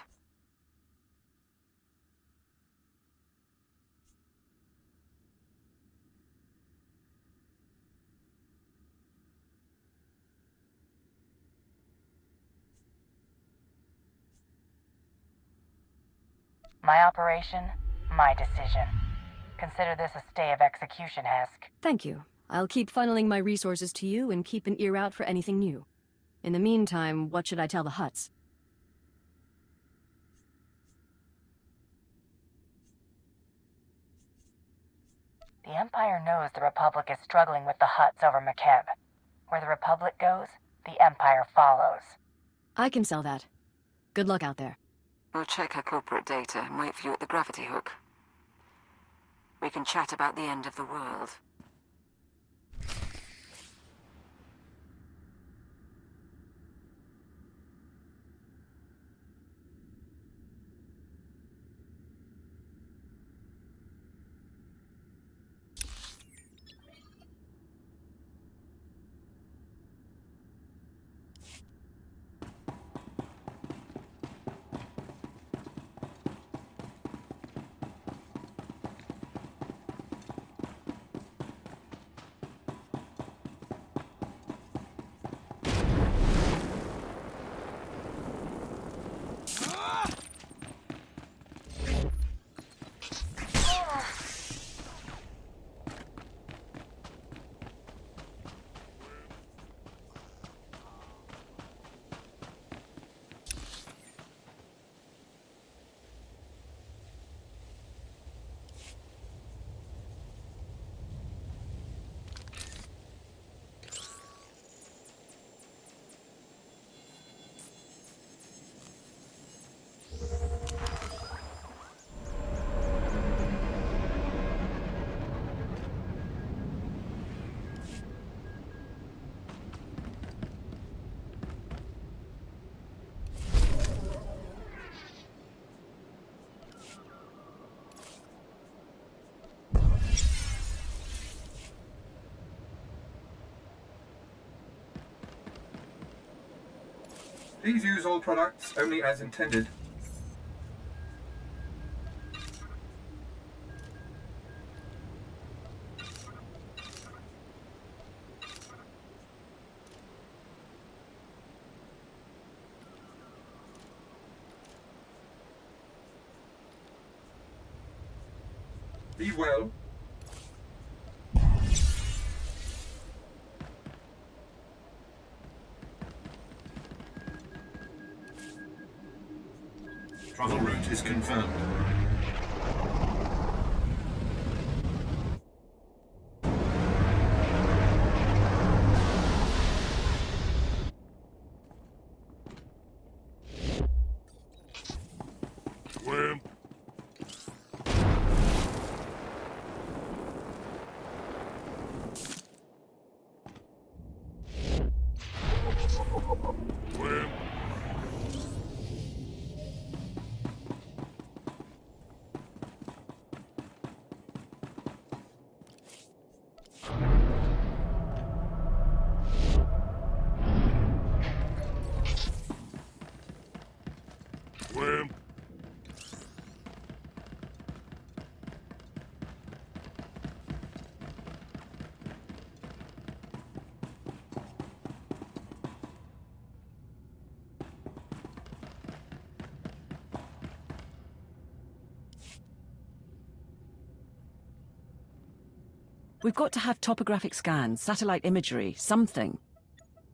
My operation, my decision. Consider this a stay of execution, Hesk. Thank you. I'll keep funneling my resources to you and keep an ear out for anything new. In the meantime, what should I tell the Huts? The Empire knows the Republic is struggling with the Huts over McKeb. Where the Republic goes, the Empire follows. I can sell that. Good luck out there. We'll check her corporate data and wait for you at the gravity hook. We can chat about the end of the world. Please use all products only as intended. Be well. Travel route is confirmed. Swim. Swim. Swim. We've got to have topographic scans, satellite imagery, something.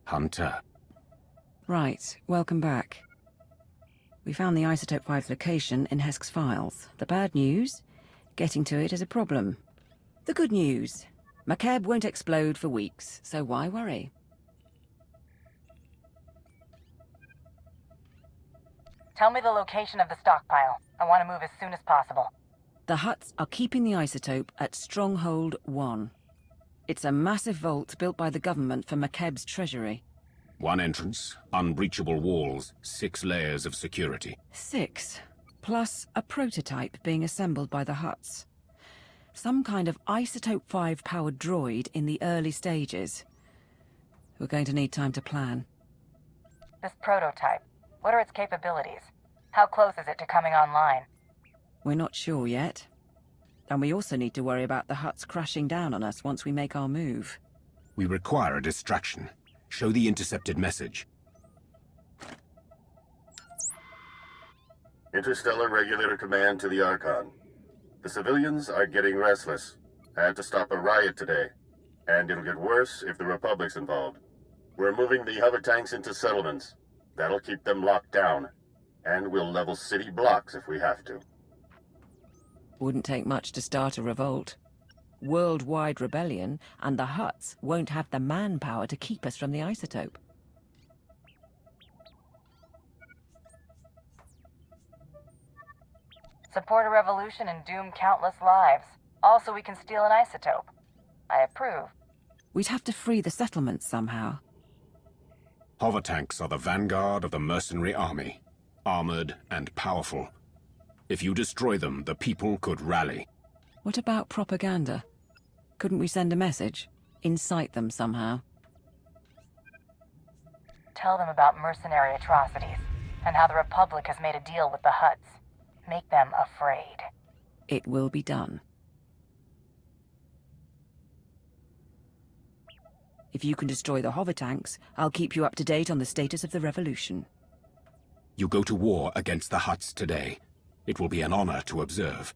Hunter. Right, welcome back. We found the Isotope 5's location in Hesk's files. The bad news? Getting to it is a problem. The good news? McKeb won't explode for weeks, so why worry? Tell me the location of the stockpile. I want to move as soon as possible. The Huts are keeping the isotope at Stronghold 1. It's a massive vault built by the government for McKeb's treasury. One entrance, unbreachable walls, 6 layers of security. 6, plus a prototype being assembled by the Huts. Some kind of Isotope 5-powered droid in the early stages. We're going to need time to plan. This prototype, what are its capabilities? How close is it to coming online? We're not sure yet. And we also need to worry about the Huts crashing down on us once we make our move. We require a distraction. Show the intercepted message. Interstellar Regulator Command to the Archon. The civilians are getting restless. I had to stop a riot today. And it'll get worse if the Republic's involved. We're moving the hover tanks into settlements. That'll keep them locked down. And we'll level city blocks if we have to. Wouldn't take much to start a revolt. Worldwide rebellion, and the Huts won't have the manpower to keep us from the isotope. Support a revolution and doom countless lives. Also, we can steal an isotope. I approve. We'd have to free the settlements somehow. Hover tanks are the vanguard of the mercenary army. Armored and powerful. If you destroy them, the people could rally. What about propaganda? Couldn't we send a message? Incite them somehow? Tell them about mercenary atrocities, and how the Republic has made a deal with the Huts. Make them afraid. It will be done. If you can destroy the hover tanks, I'll keep you up to date on the status of the revolution. You go to war against the Huts today. It will be an honor to observe.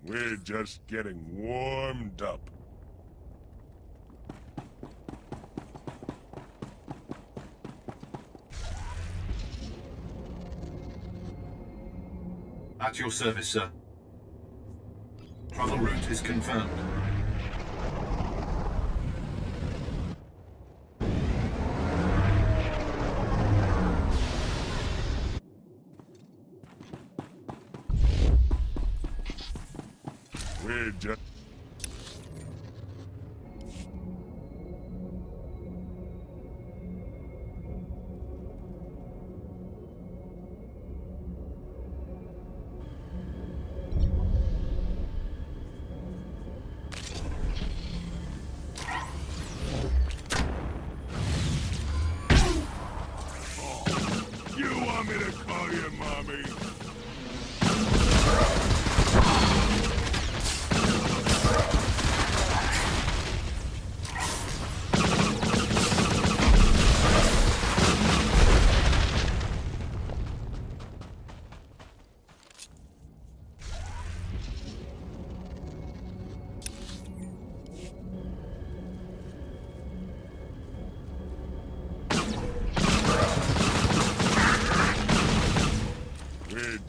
We're just getting warmed up. At your service, sir. Travel route is confirmed. We're just...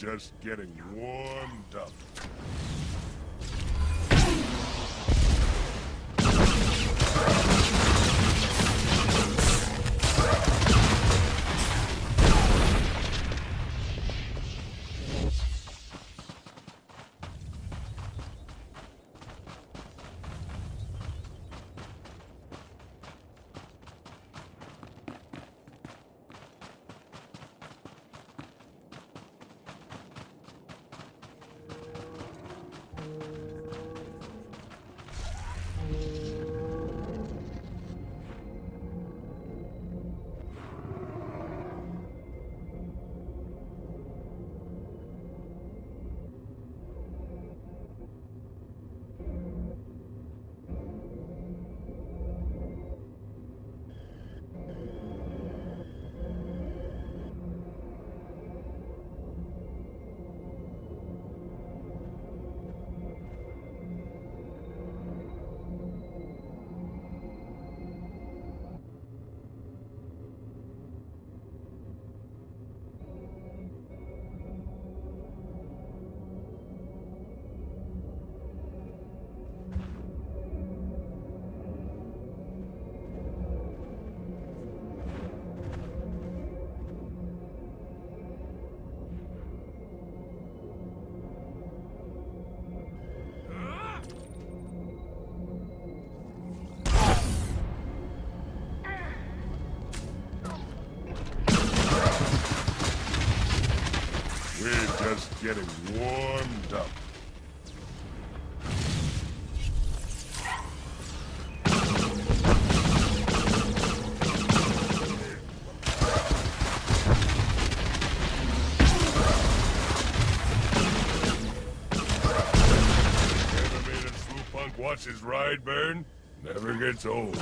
just getting warmed up. Just getting warmed up. Ever made a slewpunk watch his ride burn? Never gets old.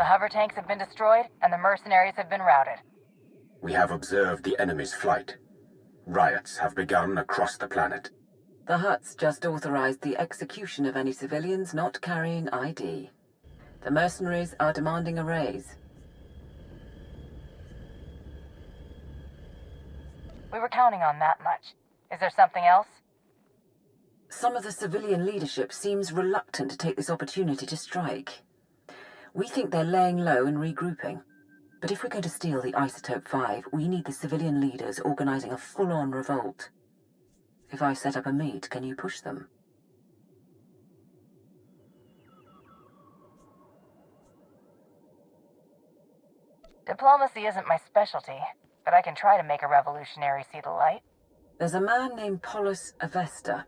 The hover tanks have been destroyed, and the mercenaries have been routed. We have observed the enemy's flight. Riots have begun across the planet. The Huts just authorized the execution of any civilians not carrying ID. The mercenaries are demanding a raise. We were counting on that much. Is there something else? Some of the civilian leadership seems reluctant to take this opportunity to strike. We think they're laying low and regrouping. But if we're going to steal the Isotope 5, we need the civilian leaders organizing a full-on revolt. If I set up a meet, can you push them? Diplomacy isn't my specialty, but I can try to make a revolutionary see the light. There's a man named Polis Avesta,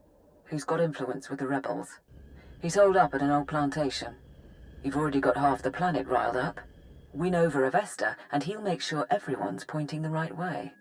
who's got influence with the rebels. He's holed up at an old plantation. You've already got half the planet riled up. Win over Avesta, and he'll make sure everyone's pointing the right way.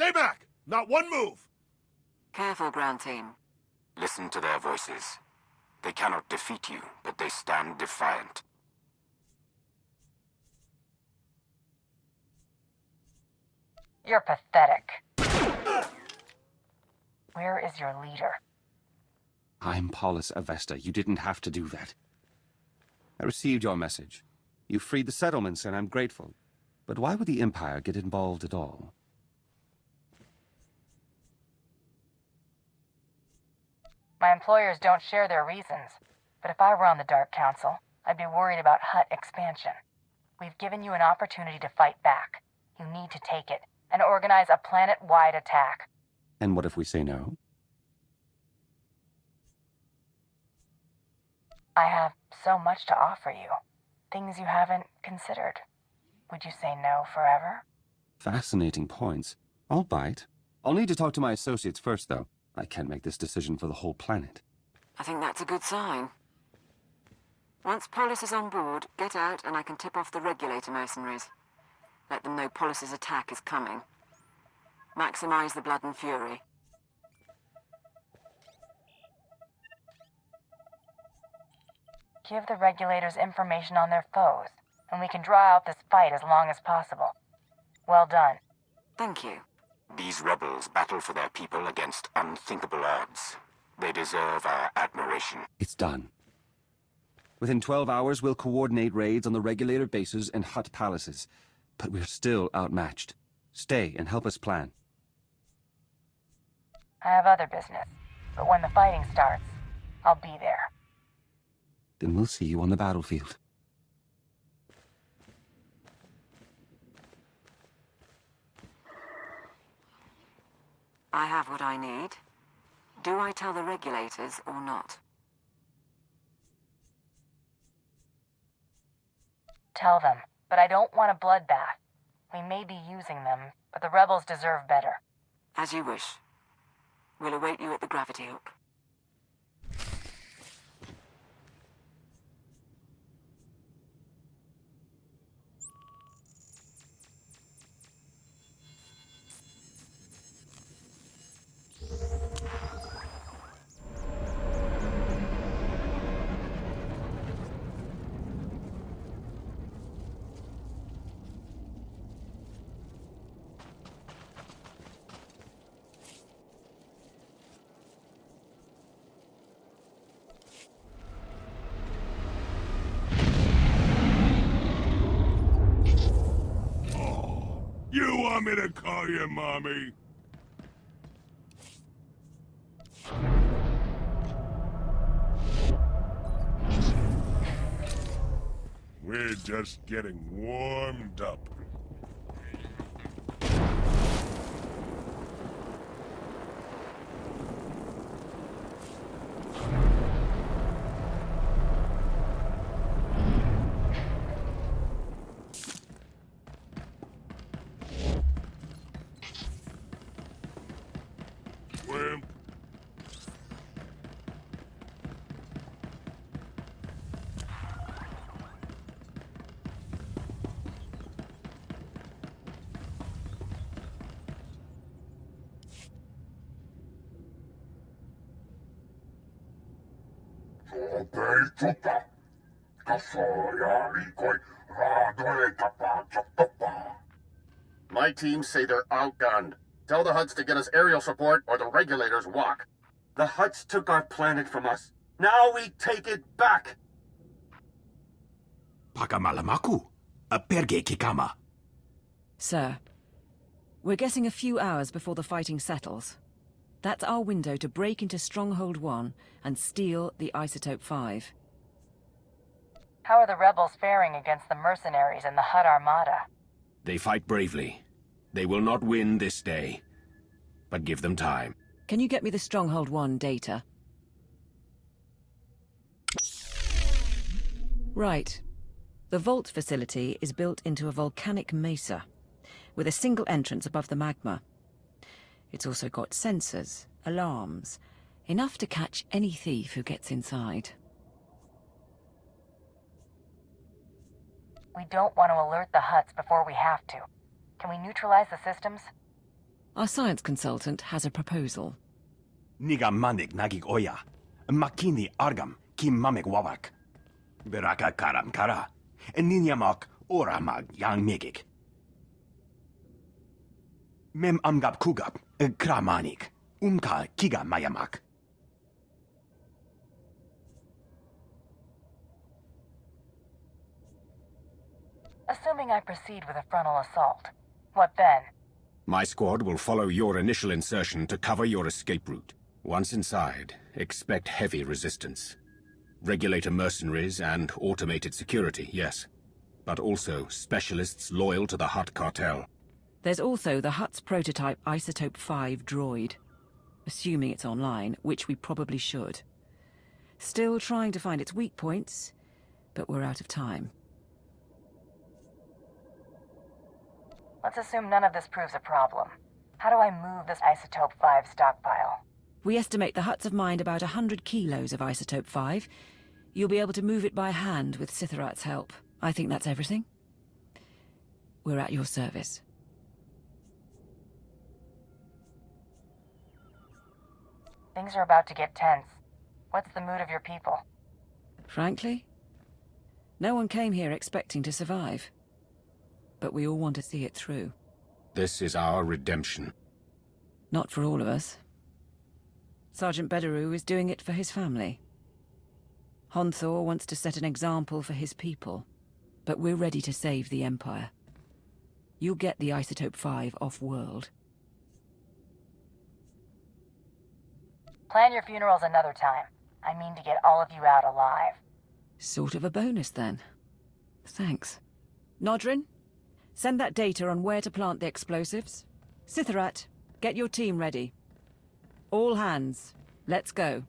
Stay back! Not one move! Careful, ground team. Listen to their voices. They cannot defeat you, but they stand defiant. You're pathetic. Where is your leader? I'm Paulus Avesta. You didn't have to do that. I received your message. You freed the settlements, and I'm grateful. But why would the Empire get involved at all? My employers don't share their reasons, but if I were on the Dark Council, I'd be worried about Hut expansion. We've given you an opportunity to fight back. You need to take it, and organize a planet-wide attack. And what if we say no? I have so much to offer you. Things you haven't considered. Would you say no forever? Fascinating points. I'll bite. I'll need to talk to my associates first, though. I can't make this decision for the whole planet. I think that's a good sign. Once Polis is on board, get out and I can tip off the regulator mercenaries. Let them know Polis's attack is coming. Maximize the blood and fury. Give the regulators information on their foes, and we can draw out this fight as long as possible. Well done. Thank you. These rebels battle for their people against unthinkable odds. They deserve our admiration. It's done. Within 12 hours, we'll coordinate raids on the regulator bases and Hut palaces. But we're still outmatched. Stay and help us plan. I have other business, but when the fighting starts, I'll be there. Then we'll see you on the battlefield. I have what I need. Do I tell the regulators or not? Tell them, but I don't want a bloodbath. We may be using them, but the rebels deserve better. As you wish. We'll await you at the gravity hook. You want me to call you Mommy? We're just getting warmed up. My teams say they're outgunned. Tell the Huts to get us aerial support or the regulators walk. The Huts took our planet from us. Now we take it back! Pakamalamaku, perge kikama. Sir, we're getting a few hours before the fighting settles. That's our window to break into Stronghold 1 and steal the Isotope 5. How are the rebels faring against the mercenaries and the Hut Armada? They fight bravely. They will not win this day. But give them time. Can you get me the Stronghold 1 data? Right. The vault facility is built into a volcanic mesa, with a single entrance above the magma. It's also got sensors, alarms, enough to catch any thief who gets inside. We don't want to alert the Huts before we have to. Can we neutralize the systems? Our science consultant has a proposal. Niga manik nagig oya. Makini argam kim mamek wawak. Beraka karam kara. Ninyamak oramag yang megik. Mem amgab kugab kramanik. Umka kiga mayamak. Assuming I proceed with a frontal assault, what then? My squad will follow your initial insertion to cover your escape route. Once inside, expect heavy resistance. Regulator mercenaries and automated security, yes. But also specialists loyal to the Hut Cartel. There's also the Hut's prototype Isotope 5 droid. Assuming it's online, which we probably should. Still trying to find its weak points, but we're out of time. Let's assume none of this proves a problem. How do I move this Isotope 5 stockpile? We estimate the Huts have mined about 100 kilos of Isotope 5. You'll be able to move it by hand with Sitharat's help. I think that's everything. We're at your service. Things are about to get tense. What's the mood of your people? Frankly, no one came here expecting to survive. But we all want to see it through. This is our redemption. Not for all of us. Sergeant Bederu is doing it for his family. Honthor wants to set an example for his people. But we're ready to save the Empire. You'll get the Isotope 5 off-world. Plan your funerals another time. I mean to get all of you out alive. Sort of a bonus, then. Thanks. Nodrin? Send that data on where to plant the explosives. Sitharat, get your team ready. All hands, let's go.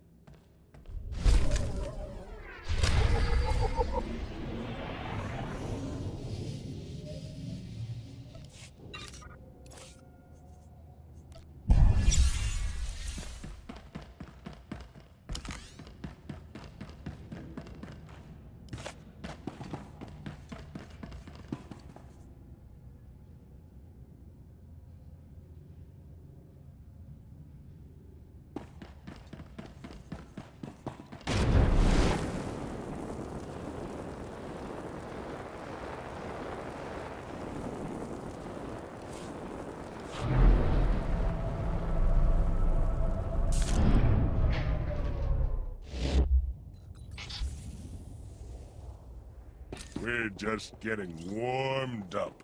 We're just getting warmed up.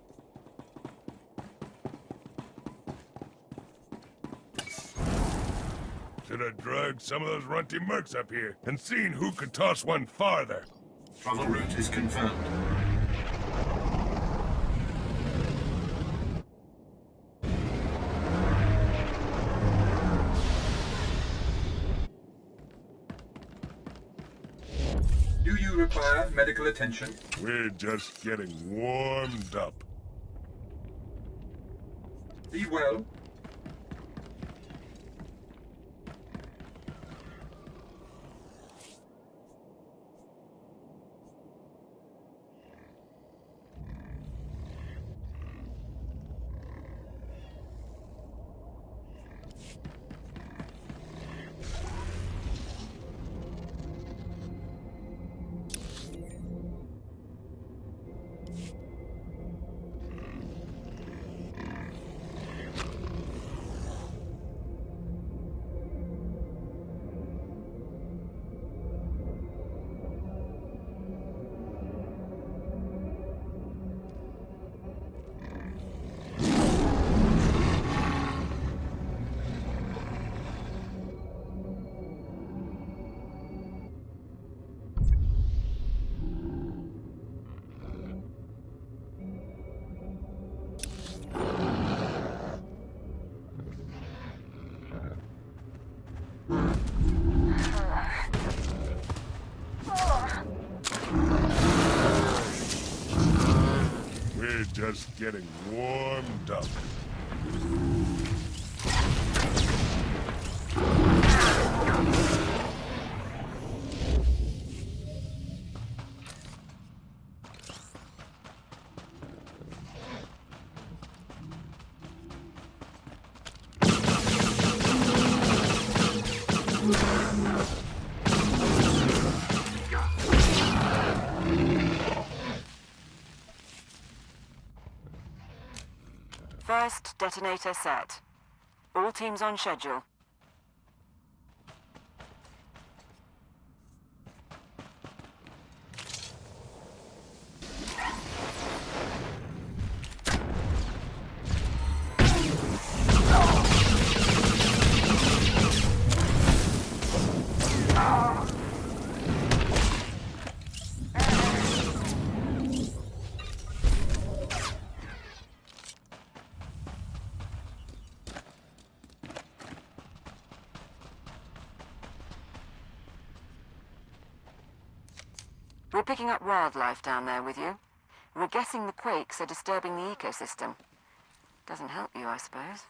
Should have drugged some of those runty mercs up here and seen who could toss one farther. Travel route is confirmed. Do you require medical attention? We're just getting warmed up. Be well. We're just getting warmed up. First detonator set. All teams on schedule. We're picking up wildlife down there with you. We're guessing the quakes are disturbing the ecosystem. Doesn't help you, I suppose.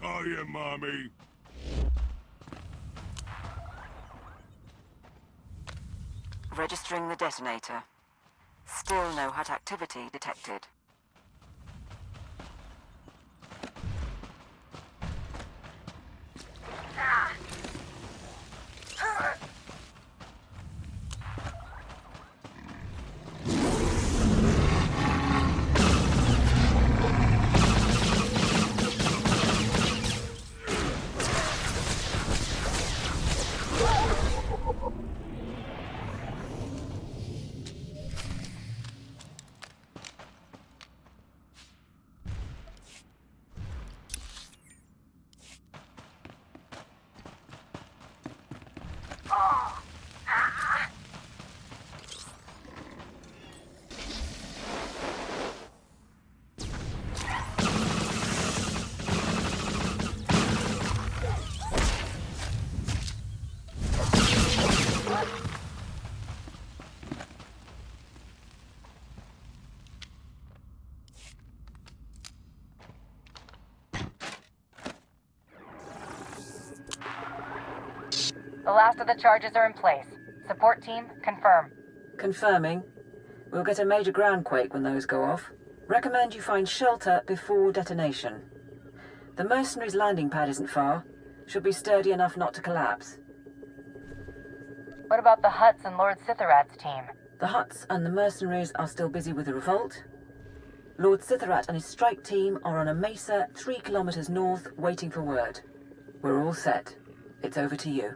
Call you mommy. Registering the detonator. Still no Hut activity detected. The last of the charges are in place. Support team, confirm. Confirming. We'll get a major ground quake when those go off. Recommend you find shelter before detonation. The mercenaries' landing pad isn't far. Should be sturdy enough not to collapse. What about the Huts and Lord Sitherath's team? The Huts and the mercenaries are still busy with the revolt. Lord Sitherath and his strike team are on a mesa 3 kilometers north, waiting for word. We're all set. It's over to you.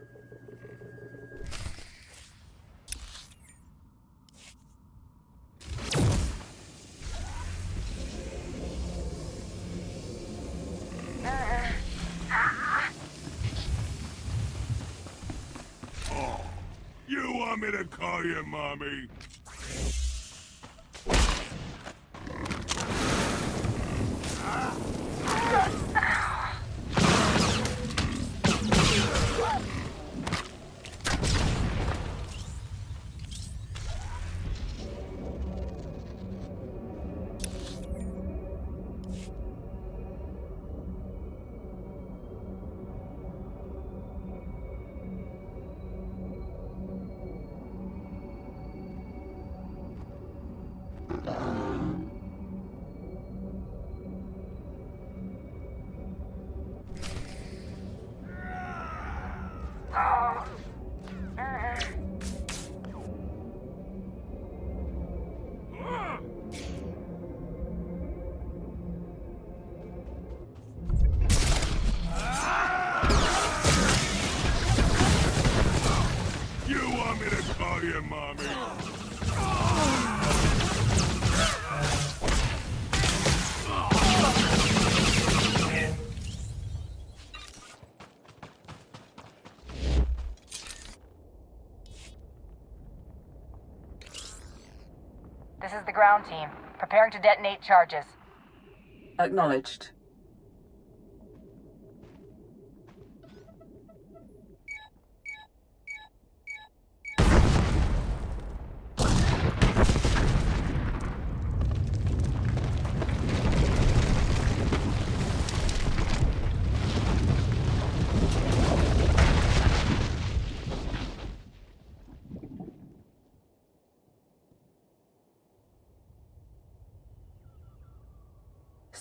You want me to call you mommy? You want me to call you mommy? This is the ground team. Preparing to detonate charges. Acknowledged.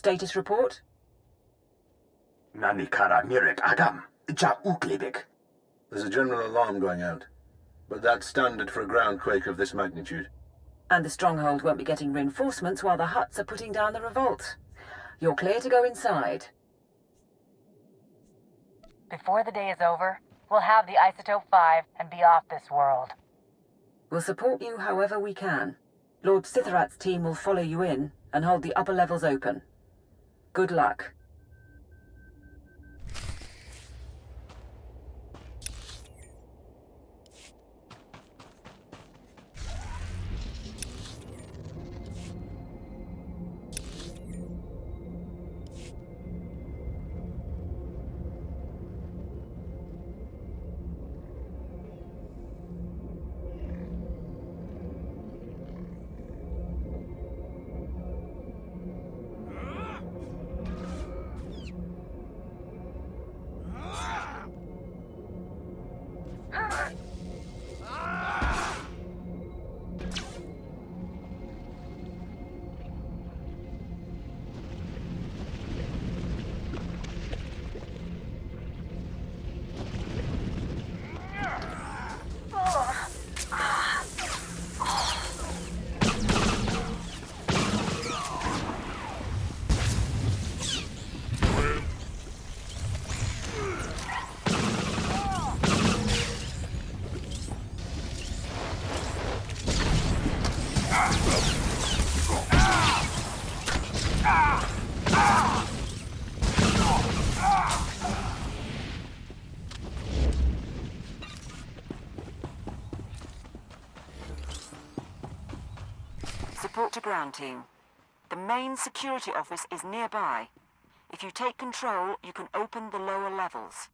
Status report? Nanikara Mirek Adam, Ja Uklebek. There's a general alarm going out, but that's standard for a groundquake of this magnitude. And the stronghold won't be getting reinforcements while the Huts are putting down the revolt. You're clear to go inside. Before the day is over, we'll have the Isotope 5 and be off this world. We'll support you however we can. Lord Sitherath's team will follow you in and hold the upper levels open. Good luck. Support to ground team. The main security office is nearby. If you take control, you can open the lower levels.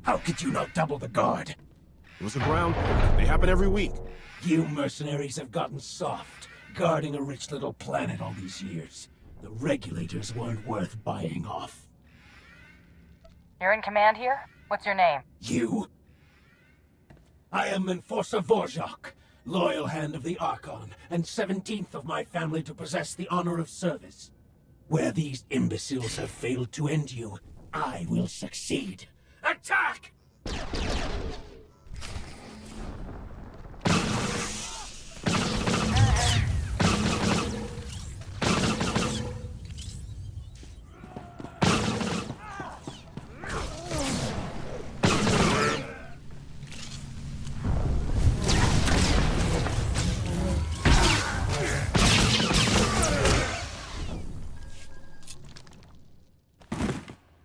How could you not double the guard? It was a ground quake. They happen every week. You mercenaries have gotten soft, guarding a rich little planet all these years. The regulators weren't worth buying off. You're in command here? What's your name? You? I am Enforcer Vorjak, loyal hand of the Archon, and 17th of my family to possess the honor of service. Where these imbeciles have failed to end you, I will succeed. Attack!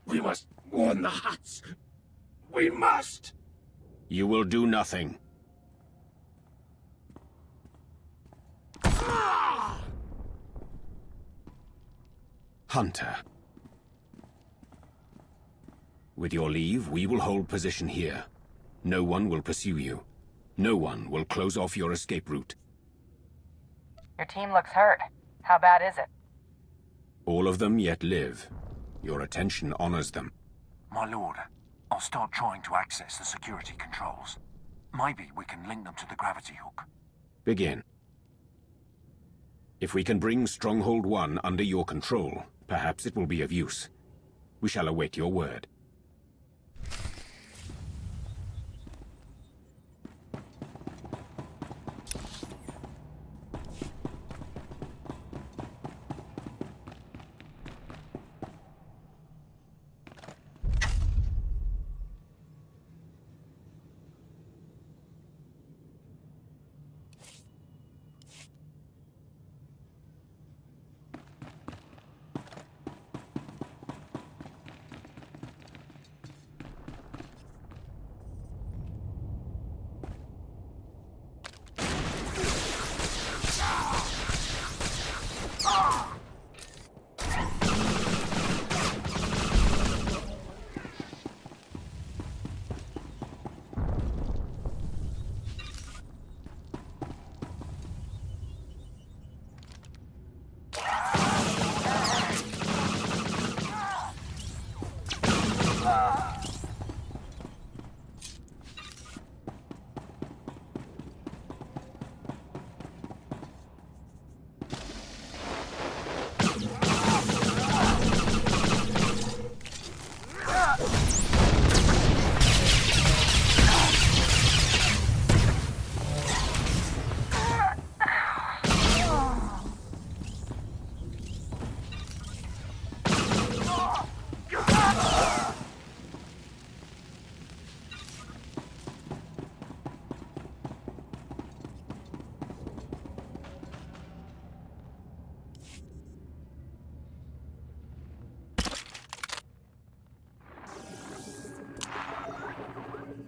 We must warn the Huts. We must! You will do nothing. Hunter. With your leave, we will hold position here. No one will pursue you. No one will close off your escape route. Your team looks hurt. How bad is it? All of them yet live. Your attention honors them. My lord, I'll start trying to access the security controls. Maybe we can link them to the gravity hook. Begin. If we can bring Stronghold 1 under your control, perhaps it will be of use. We shall await your word.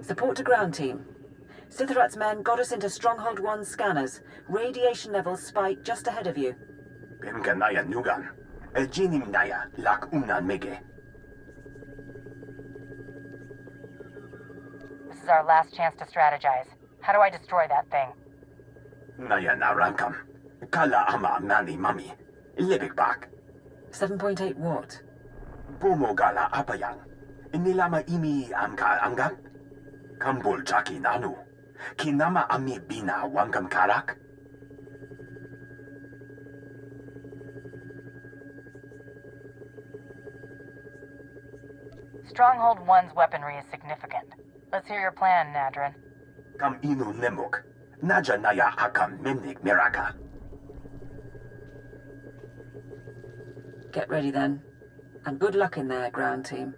Support to ground team. Sithrat's men got us into Stronghold 1 scanners. Radiation levels spike just ahead of you. Bimganaya Nugan. Ejinimnaya Lak Umnan Mege. This is our last chance to strategize. How do I destroy that thing? Naya Narankam. Kala Ama Nani Mami. Libik Bak. 7.8 watt. Bumogala Apayang. Nilama Imi Amka Angam. Kambul Jaki Nanu. Kinama Ami Bina Wangam Karak. Stronghold 1's weaponry is significant. Let's hear your plan, Nadrin. Kam Inu Nemuk. Naja Naya Akam Memnik Miraka. Get ready then. And good luck in there, ground team.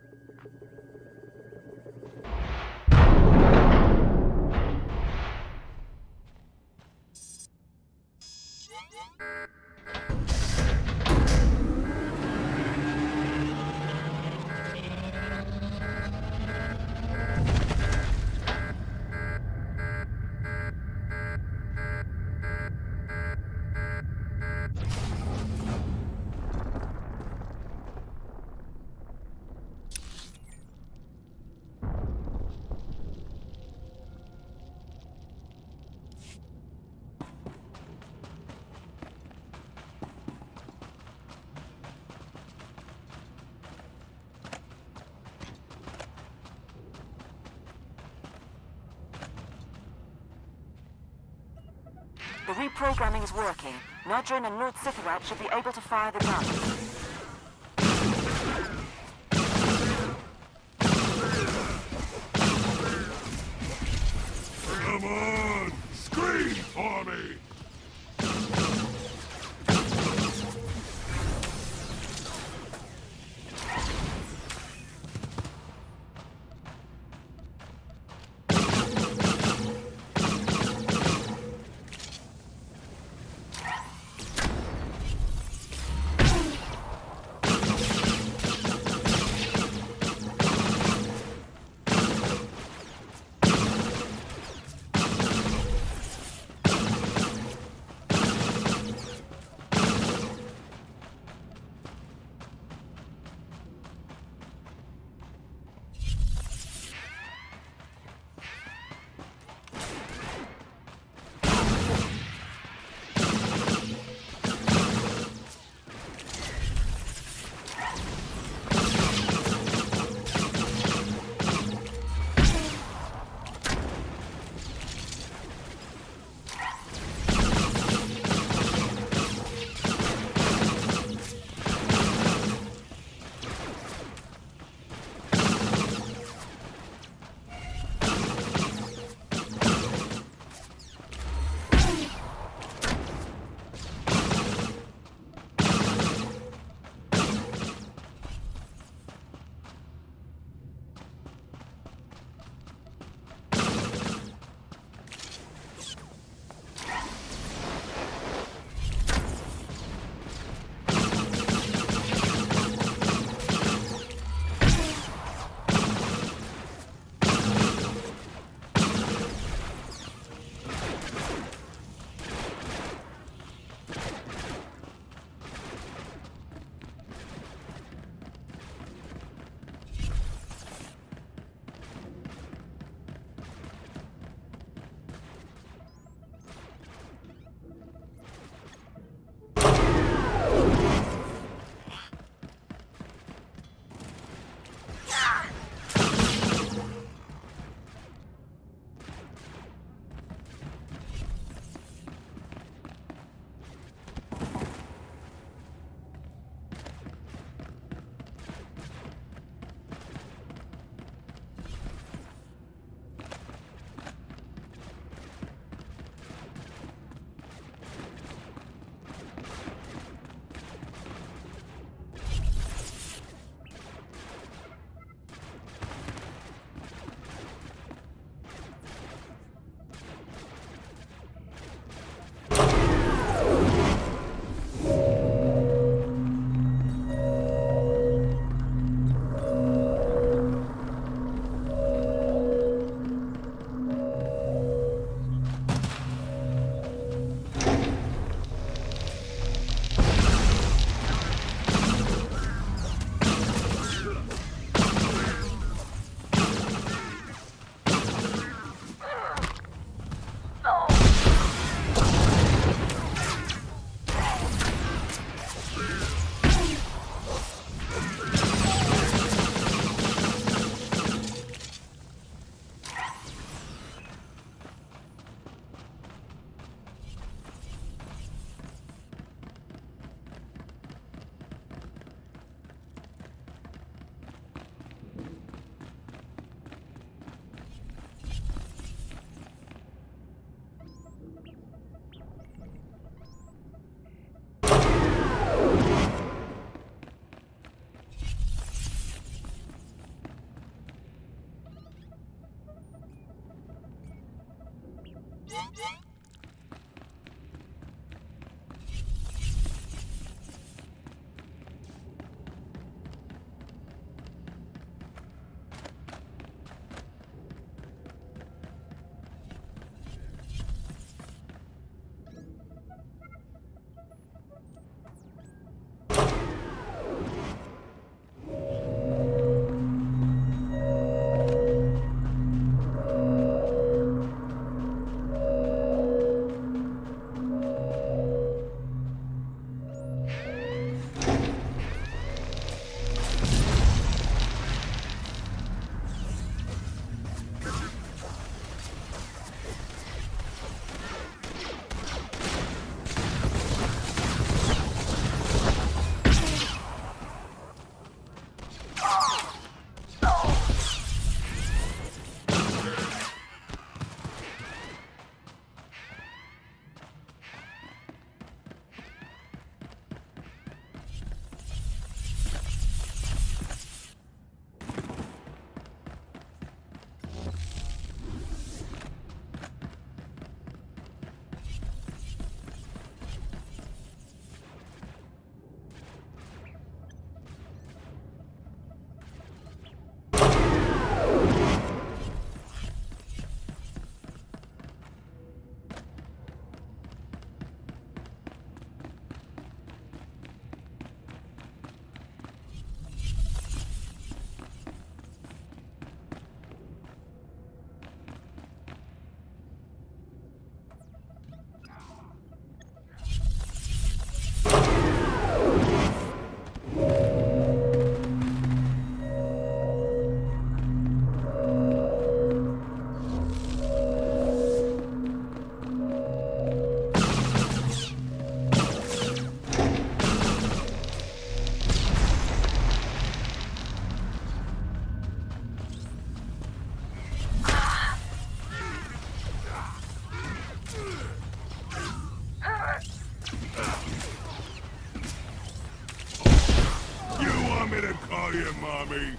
The reprogramming is working. Nodrin and Lord Sitharat should be able to fire the gun. Come on! Scream for me! Mommy.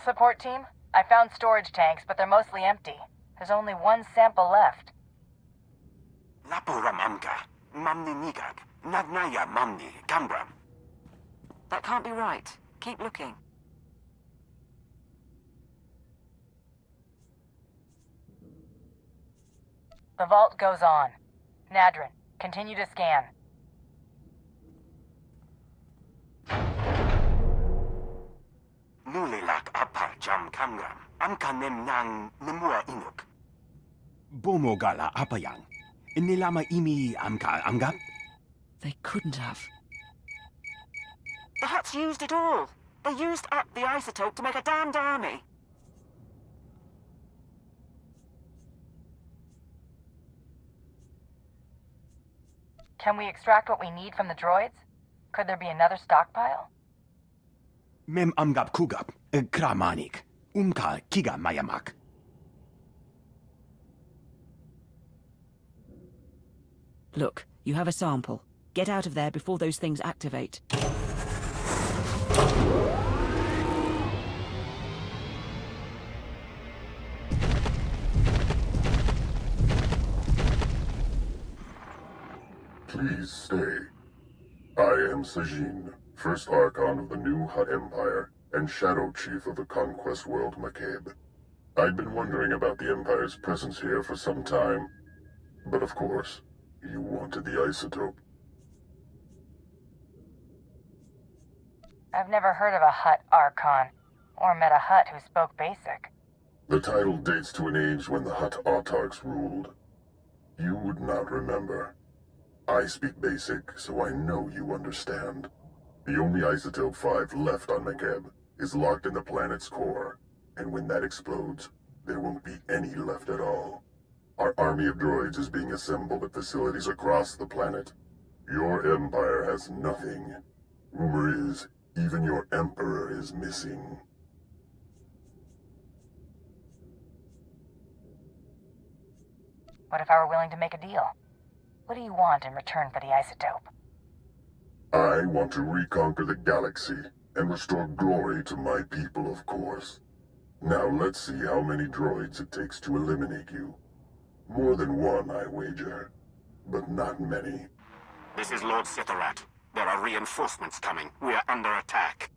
Support team? I found storage tanks, but they're mostly empty. There's only one sample left. Lapuramamka, mamni nigag, nagnaya mamni, gambram. That can't be right. Keep looking. The vault goes on. Nadrin, continue to scan. Nulilak apa jam kamgram, amka nemnang nemua inuk. Bomogala apa yang? Nilama imi amka amgap? They couldn't have. The Huts used it all. They used up the isotope to make a damned army. Can we extract what we need from the droids? Could there be another stockpile? Mem amgap kugap, kramanik, umka kiga mayamak. Look, you have a sample. Get out of there before those things activate. Please stay. I am Sajin, First Archon of the new Hut Empire, and Shadow Chief of the Conquest World McCabe. I'd been wondering about the Empire's presence here for some time. But of course, you wanted the isotope. I've never heard of a Hut Archon, or met a Hut who spoke Basic. The title dates to an age when the Hut autarchs ruled. You would not remember. I speak Basic, so I know you understand. The only Isotope 5 left on McCabe is locked in the planet's core, and when that explodes, there won't be any left at all. Our army of droids is being assembled at facilities across the planet. Your Empire has nothing. Rumor is, even your Emperor is missing. What if I were willing to make a deal? What do you want in return for the isotope? I want to reconquer the galaxy and restore glory to my people, of course. Now let's see how many droids it takes to eliminate you. More than one, I wager, but not many. This is Lord Sitharat. There are reinforcements coming. We are under attack.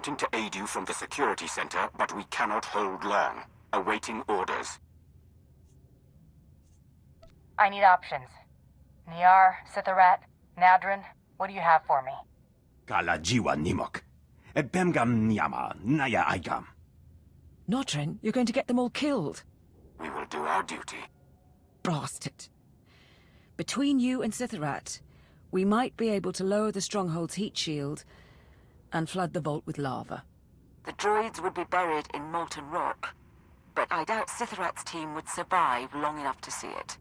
attempting to aid you from the security center, but we cannot hold long. Awaiting orders. I need options. Niar, Sitharat, Nadrin, what do you have for me? Kala jiwa nimok. Bemgam nyama naya igam. Notrin, you're going to get them all killed. We will do our duty. Bastard. Between you and Sitharat, we might be able to lower the stronghold's heat shield and flood the vault with lava. The droids would be buried in molten rock, but I doubt Sitharat's team would survive long enough to see it.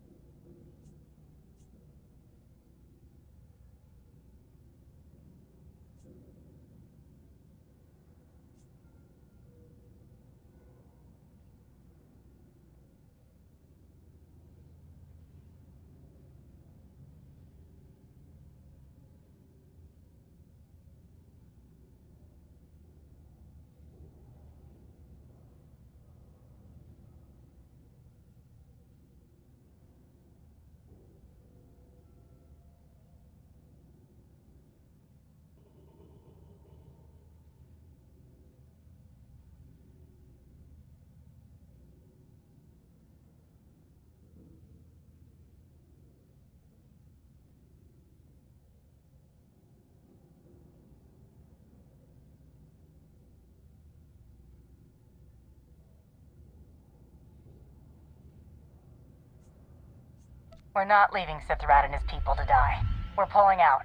We're not leaving Sitharat and his people to die. We're pulling out.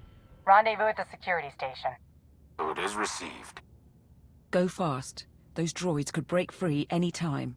Rendezvous at the security station. Orders received. Go fast. Those droids could break free any time.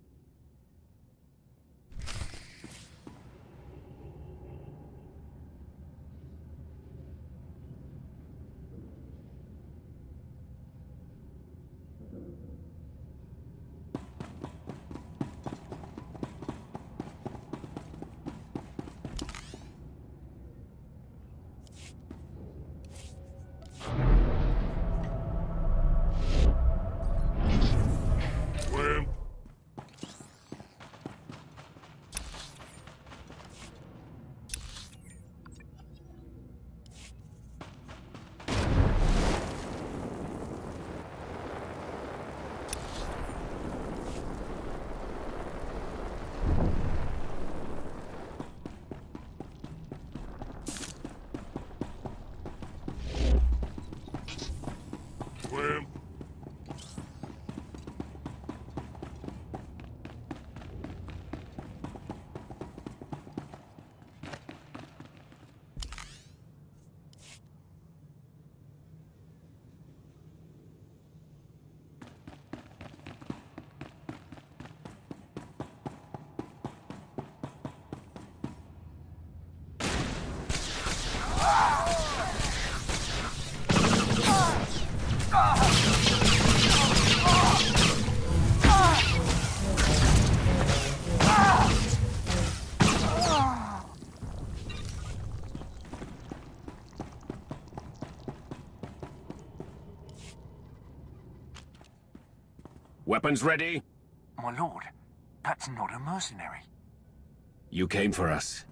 Weapons ready? My lord, that's not a mercenary. You came for us.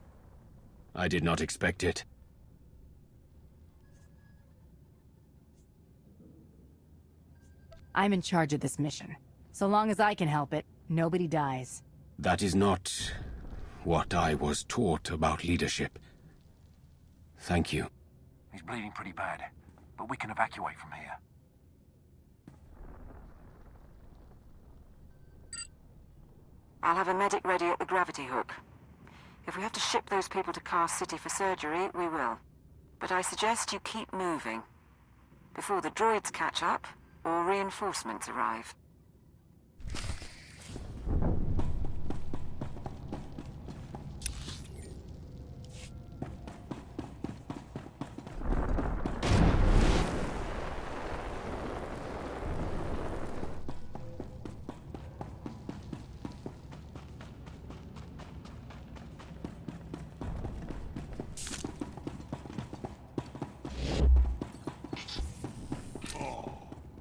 I did not expect it. I'm in charge of this mission. So long as I can help it, nobody dies. That is not what I was taught about leadership. Thank you. He's bleeding pretty bad, but we can evacuate from here. I'll have a medic ready at the gravity hook. If we have to ship those people to Car City for surgery, we will. But I suggest you keep moving. Before the droids catch up, or reinforcements arrive.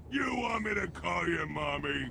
You want me to call you mommy?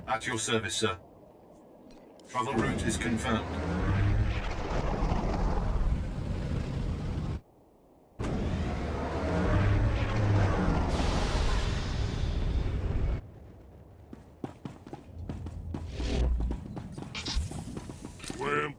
At your service, sir. Travel route is confirmed. Swim.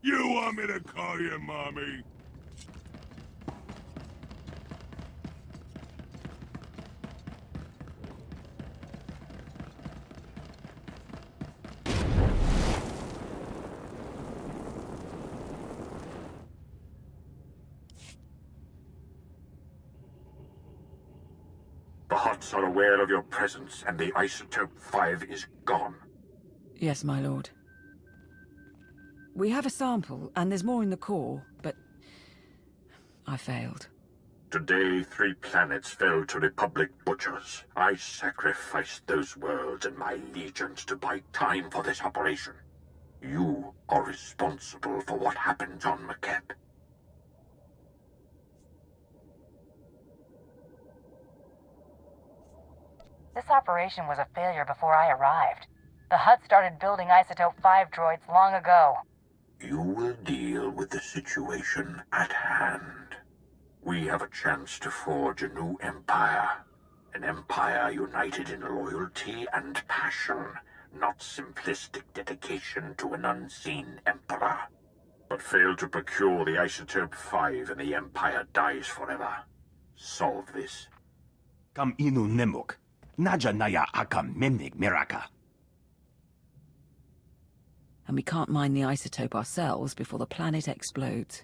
You want me to call you mommy? The Huts are aware of your presence, and the Isotope 5 is gone. Yes, my lord. We have a sample, and there's more in the core, but I failed. Today, 3 planets fell to Republic butchers. I sacrificed those worlds and my legions to buy time for this operation. You are responsible for what happened on McKeb. This operation was a failure before I arrived. The Hut started building Isotope 5 droids long ago. You will deal with the situation at hand. We have a chance to forge a new empire. An empire united in loyalty and passion, not simplistic dedication to an unseen emperor. But fail to procure the Isotope 5 and the empire dies forever. Solve this. Kam inu nemuk. Naja naya akam memnig miraka. And we can't mine the isotope ourselves before the planet explodes.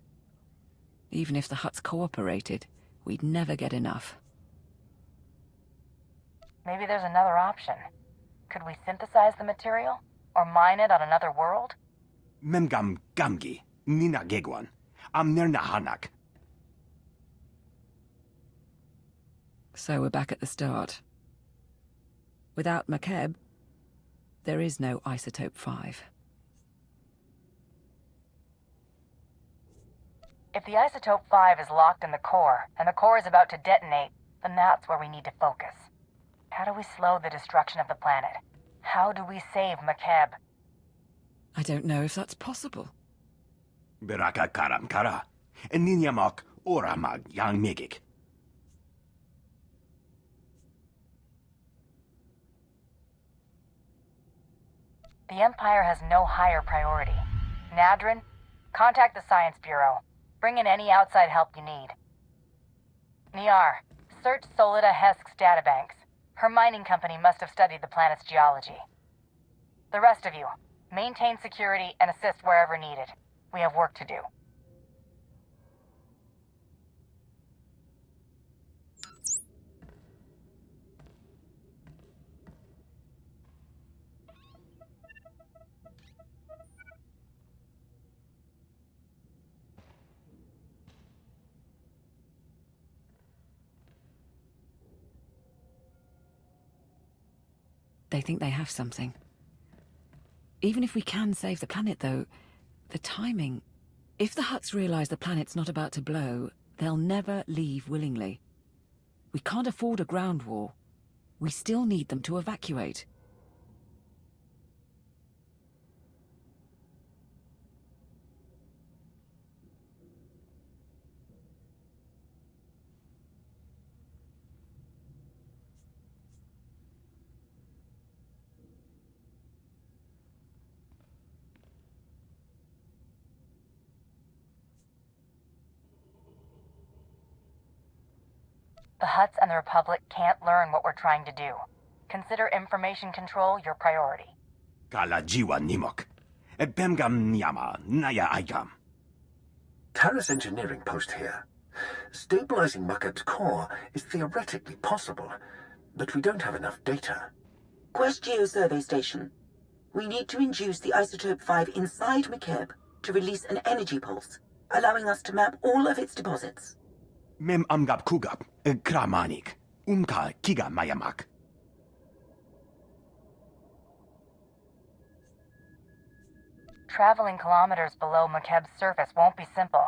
Even if the Huts cooperated, we'd never get enough. Maybe there's another option. Could we synthesize the material? Or mine it on another world? Memgam gamgi. Nina gegwan. Amnerna hanak. So we're back at the start. Without McKeb, there is no Isotope 5. If the Isotope 5 is locked in the core, and the core is about to detonate, then that's where we need to focus. How do we slow the destruction of the planet? How do we save McKeb? I don't know if that's possible. Beraka karam kara. Ninyamak oramag yang megik. The Empire has no higher priority. Nadrin, contact the Science Bureau. Bring in any outside help you need. Niar, search Solida Hesk's databanks. Her mining company must have studied the planet's geology. The rest of you, maintain security and assist wherever needed. We have work to do. They think they have something. Even if we can save the planet, though, the timing... If the Huts realize the planet's not about to blow, they'll never leave willingly. We can't afford a ground war. We still need them to evacuate. The Huts and the Republic can't learn what we're trying to do. Consider information control your priority. Kala jiwa nimok. Bemgam nyama naya aigam. Terrace engineering post here. Stabilizing Makab's core is theoretically possible, but we don't have enough data. Quest Geo-Survey Station. We need to induce the isotope 5 inside Makab to release an energy pulse, allowing us to map all of its deposits. Mem amgab kugab, kramanik, umka kiga mayamak. Traveling kilometers below Makab's surface won't be simple.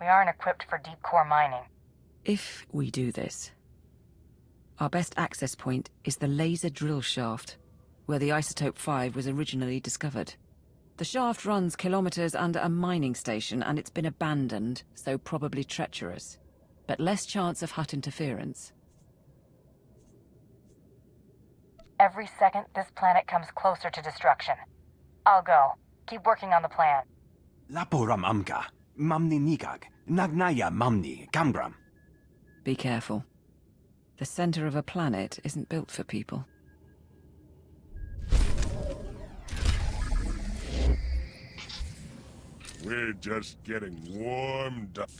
We aren't equipped for deep core mining. If we do this, our best access point is the laser drill shaft, where the isotope 5 was originally discovered. The shaft runs kilometers under a mining station, and it's been abandoned, so probably treacherous. But less chance of Hut interference. Every second, this planet comes closer to destruction. I'll go. Keep working on the plan. Laporam amka, mamni nikag, nagnaya mamni, kambram. Be careful. The center of a planet isn't built for people. We're just getting warmed up.